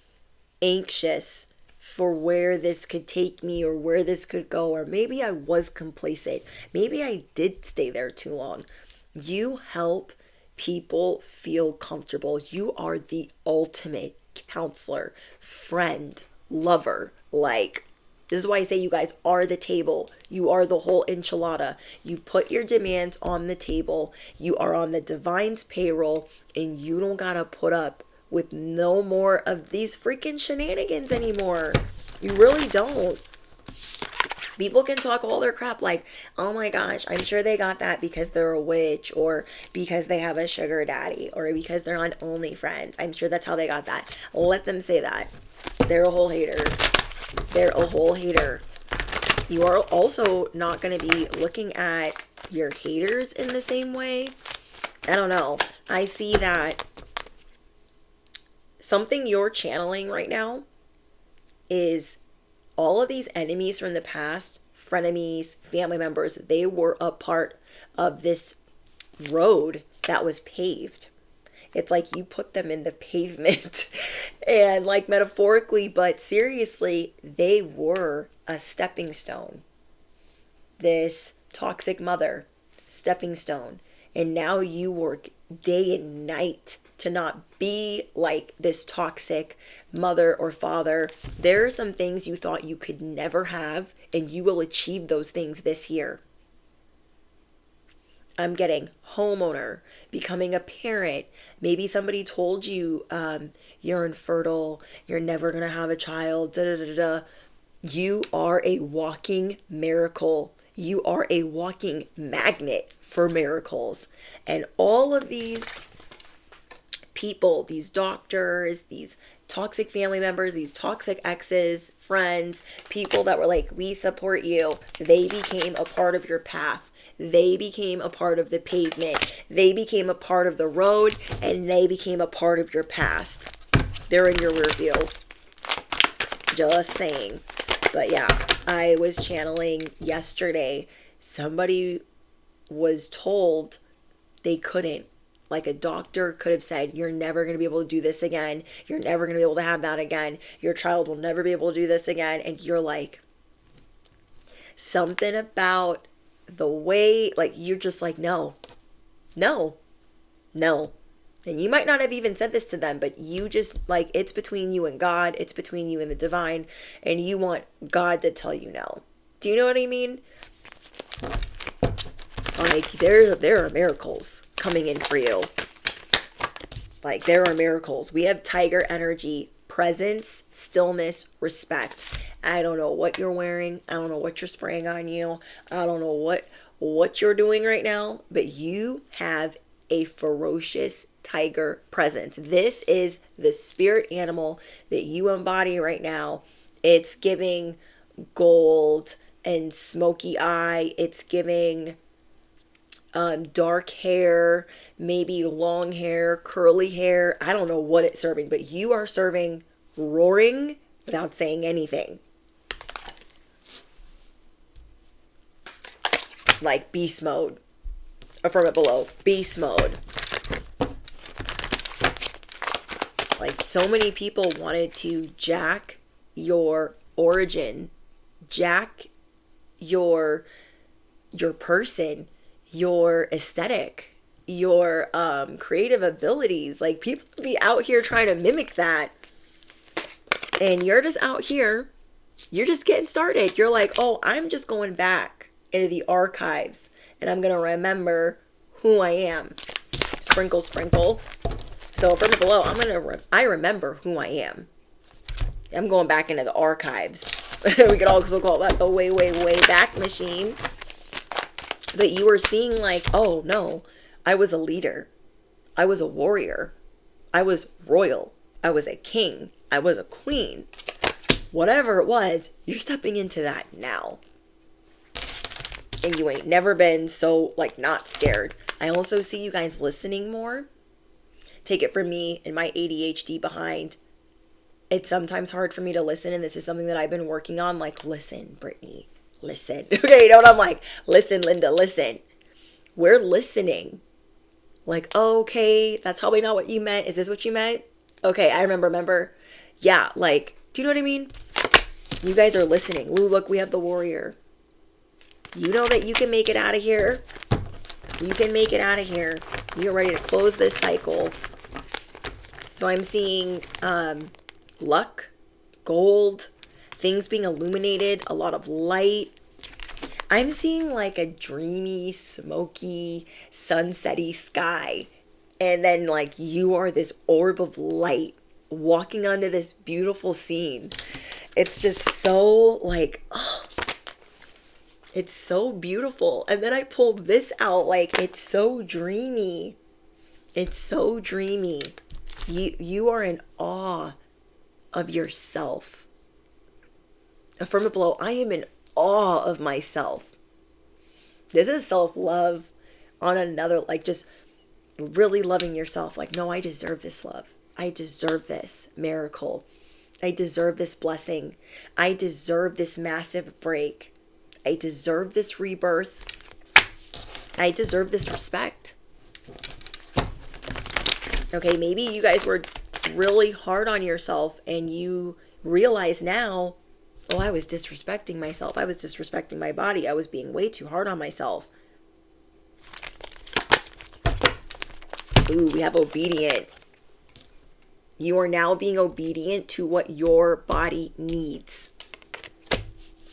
S1: anxious for where this could take me or where this could go, or maybe I was complacent. Maybe I did stay there too long. You help people feel comfortable. You are the ultimate counselor, friend, lover. Like, this is why I say you guys are the table. You are the whole enchilada. You put your demands on the table. You are on the divine's payroll, and you don't gotta put up with no more of these freaking shenanigans anymore. You really don't. People can talk all their crap like, oh my gosh, I'm sure they got that because they're a witch, or because they have a sugar daddy, or because they're on OnlyFriends. I'm sure that's how they got that. Let them say that. They're a whole hater. They're a whole hater. You are also not going to be looking at your haters in the same way. I don't know. I see that something you're channeling right now is all of these enemies from the past, frenemies, family members, they were a part of this road that was paved. It's like you put them in the pavement and, like, metaphorically, but seriously, they were a stepping stone. This toxic mother, stepping stone. And now you work day and night to not be like this toxic mother or father. There are some things you thought you could never have, and you will achieve those things this year. I'm getting homeowner, becoming a parent. Maybe somebody told you you're infertile, you're never going to have a child, da da da da. You are a walking miracle. You are a walking magnet for miracles. And all of these people, these doctors, these toxic family members, these toxic exes, friends, people that were like, we support you, they became a part of your path. They became a part of the pavement. They became a part of the road, and they became a part of your past. They're in your rear view. Just saying. But yeah, I was channeling yesterday. Somebody was told they couldn't. Like, a doctor could have said, you're never going to be able to do this again. You're never going to be able to have that again. Your child will never be able to do this again. And you're like, something about the way, like, you're just like, no. And you might not have even said this to them, but you just, like, it's between you and God. It's between you and the divine. And you want God to tell you no. Do you know what I mean? Like, there are miracles coming in for you. Like, there are miracles. We have tiger energy, presence, stillness, respect. I don't know what you're wearing. I don't know what you're spraying on you. I don't know what you're doing right now, but you have a ferocious tiger presence. This is the spirit animal that you embody right now. It's giving gold and smoky eye. It's giving dark hair, maybe long hair, curly hair. I don't know what it's serving, but you are serving roaring without saying anything. Like beast mode. Affirm it below. Beast mode. Like, so many people wanted to jack your origin, jack your person, your aesthetic, your creative abilities. Like, people be out here trying to mimic that, and you're just out here, you're just getting started. You're like, oh, I'm just going back into the archives, and I'm gonna remember who I am. Sprinkle, sprinkle. So from below, I remember who I am. I'm going back into the archives. We could also call that the way, way, way back machine. But you were seeing like, oh no, I was a leader. I was a warrior. I was royal. I was a king. I was a queen. Whatever it was, you're stepping into that now. And you ain't never been so like not scared. I also see you guys listening more. Take it from me and my ADHD behind. It's sometimes hard for me to listen, and this is something that I've been working on. Like, listen, Brittany, listen. Okay, you know what I'm like? Listen, Linda, listen. We're listening. Like, oh, okay, that's probably not what you meant. Is this what you meant? Okay, I remember. Yeah, like, do you know what I mean? You guys are listening. Ooh, look, we have the warrior. You know that you can make it out of here. You can make it out of here. You're ready to close this cycle. So I'm seeing luck, gold, things being illuminated, a lot of light. I'm seeing like a dreamy, smoky, sunsetty sky. And then like you are this orb of light walking onto this beautiful scene. It's just so like, oh, it's so beautiful. And then I pulled this out, like it's so dreamy. It's so dreamy. You are in awe of yourself. Affirm it below. I am in awe of myself. This is self-love on another, like just really loving yourself. Like, no, I deserve this love. I deserve this miracle. I deserve this blessing. I deserve this massive break. I deserve this rebirth. I deserve this respect. Okay, maybe you guys were really hard on yourself and you realize now, oh, I was disrespecting myself. I was disrespecting my body. I was being way too hard on myself. Ooh, we have obedient. You are now being obedient to what your body needs.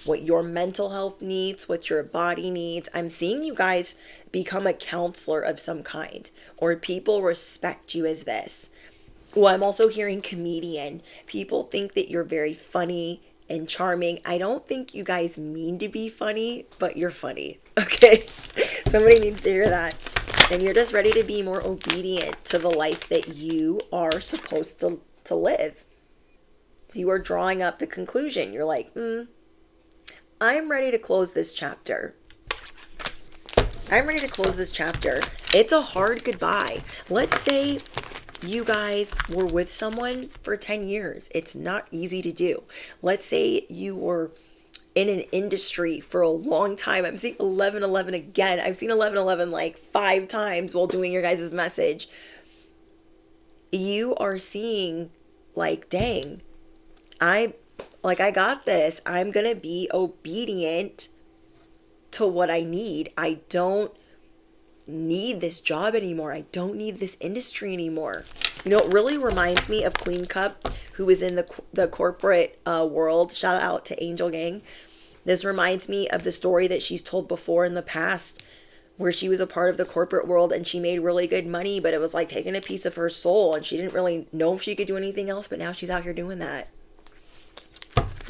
S1: What your mental health needs, what your body needs. I'm seeing you guys become a counselor of some kind, or people respect you as this. Well, I'm also hearing comedian. People think that you're very funny and charming. I don't think you guys mean to be funny, but you're funny. Okay? Somebody needs to hear that. And you're just ready to be more obedient to the life that you are supposed to live. So you are drawing up the conclusion. You're like, I'm ready to close this chapter. I'm ready to close this chapter. It's a hard goodbye. Let's say you guys were with someone for 10 years. It's not easy to do. Let's say you were in an industry for a long time. I'm seeing 1111 again. I've seen 1111 like 5 times while doing your guys' message. You are seeing like, dang, I got this. I'm going to be obedient to what I need. I don't need this job anymore. I don't need this industry anymore. You know, it really reminds me of Queen Cup, who is in the corporate world. Shout out to Angel Gang. This reminds me of the story that she's told before in the past, where she was a part of the corporate world and she made really good money, but it was like taking a piece of her soul, and she didn't really know if she could do anything else, but now she's out here doing that.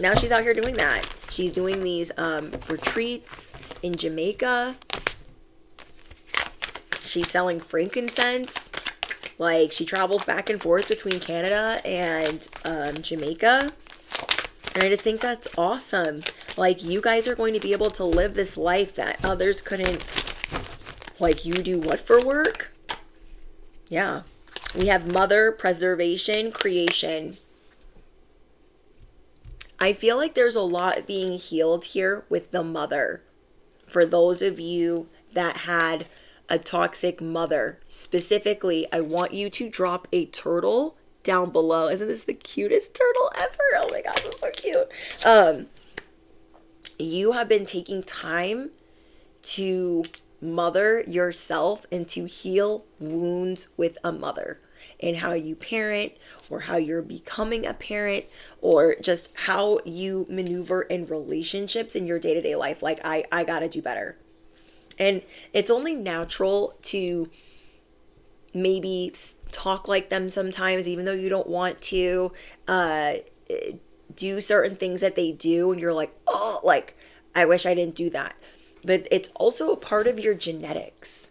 S1: Now she's out here doing that. She's doing these retreats in Jamaica. She's selling frankincense. Like, she travels back and forth between Canada and Jamaica. And I just think that's awesome. Like, you guys are going to be able to live this life that others couldn't. Like, you do what for work? Yeah. We have mother, preservation, creation. I feel like there's a lot being healed here with the mother. For those of you that had a toxic mother, specifically, I want you to drop a turtle down below. Isn't this the cutest turtle ever? Oh my gosh, it's so cute. You have been taking time to mother yourself and to heal wounds with a mother, and how you parent, or how you're becoming a parent, or just how you maneuver in relationships in your day-to-day life. Like, I gotta do better. And it's only natural to maybe talk like them sometimes, even though you don't want to, do certain things that they do, and you're like, oh, like, I wish I didn't do that. But it's also a part of your genetics.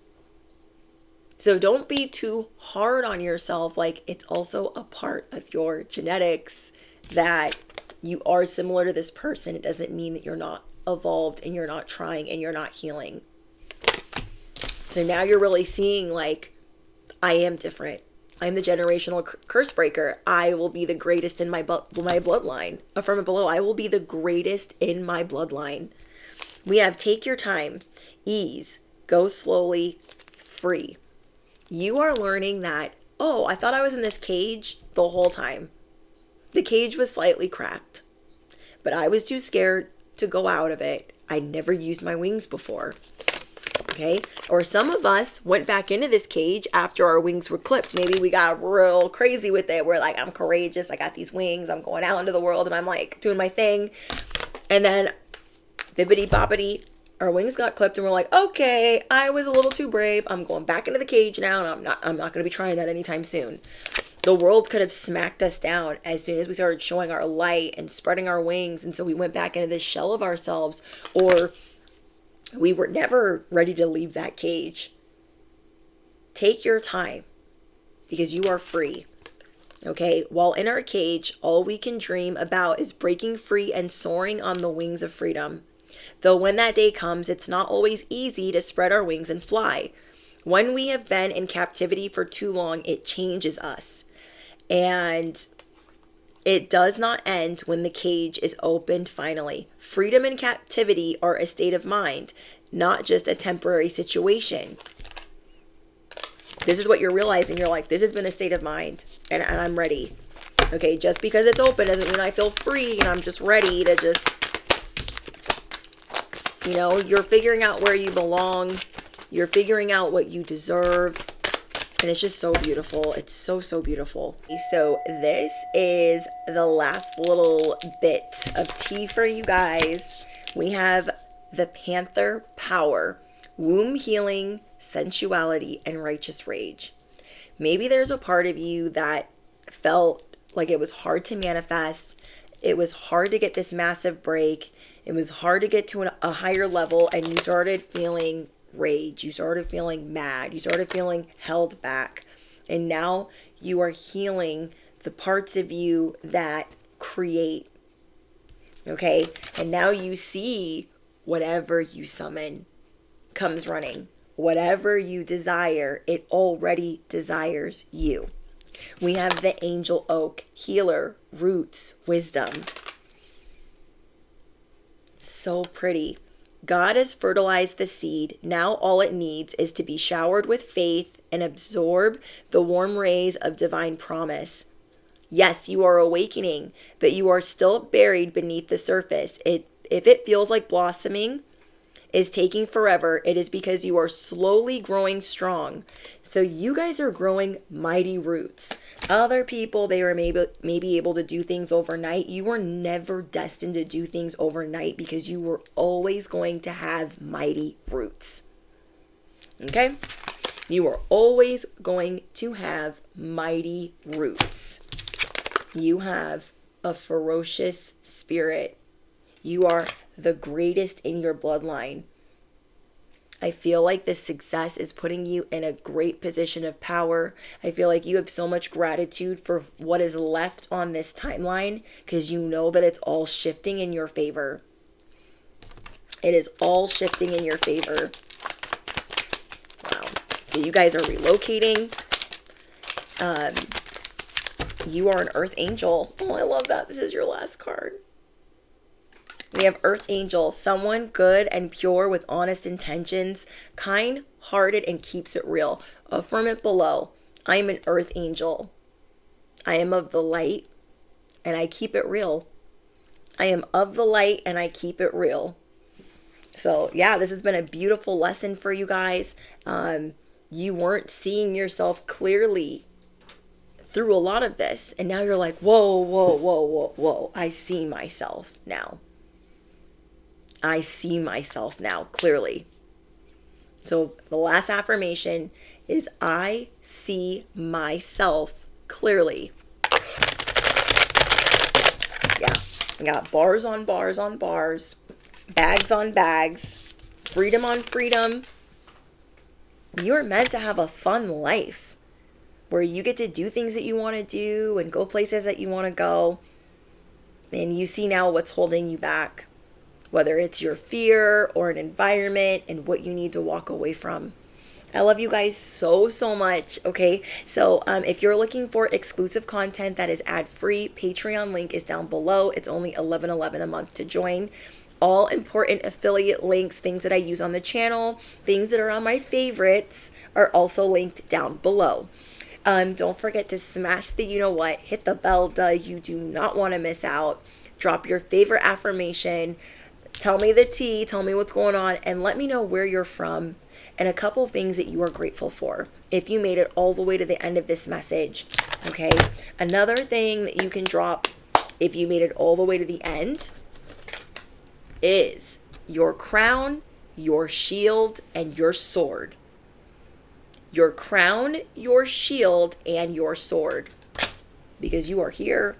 S1: So don't be too hard on yourself. Like, it's also a part of your genetics that you are similar to this person. It doesn't mean that you're not evolved and you're not trying and you're not healing. So now you're really seeing, like, I am different. I'm the generational curse breaker. I will be the greatest in my bloodline. From below, I will be the greatest in my bloodline. We have take your time, ease, go slowly, free. You are learning that, oh, I thought I was in this cage the whole time. The cage was slightly cracked, but I was too scared to go out of it. I never used my wings before. Okay? Or some of us went back into this cage after our wings were clipped. Maybe we got real crazy with it. We're like, I'm courageous. I got these wings. I'm going out into the world and I'm like doing my thing. And then bibbity boppity, our wings got clipped and we're like, okay, I was a little too brave. I'm going back into the cage now, and I'm not going to be trying that anytime soon. The world could have smacked us down as soon as we started showing our light and spreading our wings. And so we went back into this shell of ourselves, or we were never ready to leave that cage. Take your time, because you are free. Okay, while in our cage, all we can dream about is breaking free and soaring on the wings of freedom. Though when that day comes, it's not always easy to spread our wings and fly. When we have been in captivity for too long, it changes us. And it does not end when the cage is opened finally. Freedom and captivity are a state of mind, not just a temporary situation. This is what you're realizing. You're like, this has been a state of mind, and I'm ready. Okay, just because it's open doesn't mean I feel free and I'm just ready to just, you're figuring out where you belong. You're figuring out what you deserve. And it's just so beautiful. It's so, so beautiful. So this is the last little bit of tea for you guys. We have the Panther Power, womb healing, sensuality, and righteous rage. Maybe there's a part of you that felt like it was hard to manifest. It was hard to get this massive break. It was hard to get to a higher level, and you started feeling rage. You started feeling mad. You started feeling held back. And now you are healing the parts of you that create. Okay? And now you see whatever you summon comes running. Whatever you desire, it already desires you. We have the angel oak, healer, roots, wisdom. So pretty. God has fertilized the seed. Now all it needs is to be showered with faith and absorb the warm rays of divine promise. Yes, you are awakening, but you are still buried beneath the surface. If it feels like blossoming is taking forever, it is because you are slowly growing strong. So you guys are growing mighty roots. Other people, they were maybe able to do things overnight. You were never destined to do things overnight, because you were always going to have mighty roots. Okay? You are always going to have mighty roots. You have a ferocious spirit. You are the greatest in your bloodline. I feel like this success is putting you in a great position of power. I feel like you have so much gratitude for what is left on this timeline because you know that it's all shifting in your favor. It is all shifting in your favor. Wow. So you guys are relocating. You are an earth angel. Oh, I love that. This is your last card. We have Earth Angel, someone good and pure with honest intentions, kind-hearted and keeps it real. Affirm it below. I am an Earth Angel. I am of the light and I keep it real. I am of the light and I keep it real. So yeah, this has been a beautiful lesson for you guys. You weren't seeing yourself clearly through a lot of this. And now you're like, whoa, whoa, whoa, whoa, whoa. I see myself now. I see myself now clearly. So the last affirmation is I see myself clearly. Yeah, I got bars on bars on bars, bags on bags, freedom on freedom. You're meant to have a fun life where you get to do things that you want to do and go places that you want to go. And you see now what's holding you back. Whether it's your fear or an environment and what you need to walk away from. I love you guys so, so much. Okay. So if you're looking for exclusive content that is ad-free, Patreon link is down below. It's only $11.11 a month to join. All important affiliate links, things that I use on the channel, things that are on my favorites are also linked down below. Don't forget to smash the you-know-what, hit the bell, you do not want to miss out. Drop your favorite affirmation. Tell me the tea, tell me what's going on, and let me know where you're from and a couple things that you are grateful for if you made it all the way to the end of this message, okay? Another thing that you can drop if you made it all the way to the end is your crown, your shield, and your sword. Your crown, your shield, and your sword. Because you are here.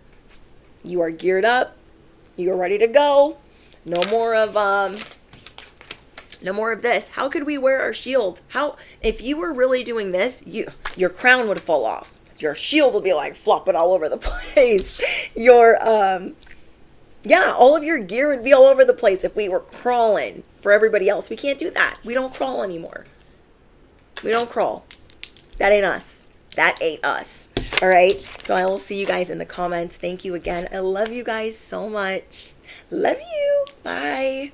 S1: You are geared up. You are ready to go. No more of this. How could we wear our shield? How, if you were really doing this, your crown would fall off. Your shield would be like flopping all over the place. Your all of your gear would be all over the place if we were crawling for everybody else. We can't do that. We don't crawl anymore. We don't crawl. That ain't us. That ain't us. All right. So I will see you guys in the comments. Thank you again. I love you guys so much. Love you. Bye.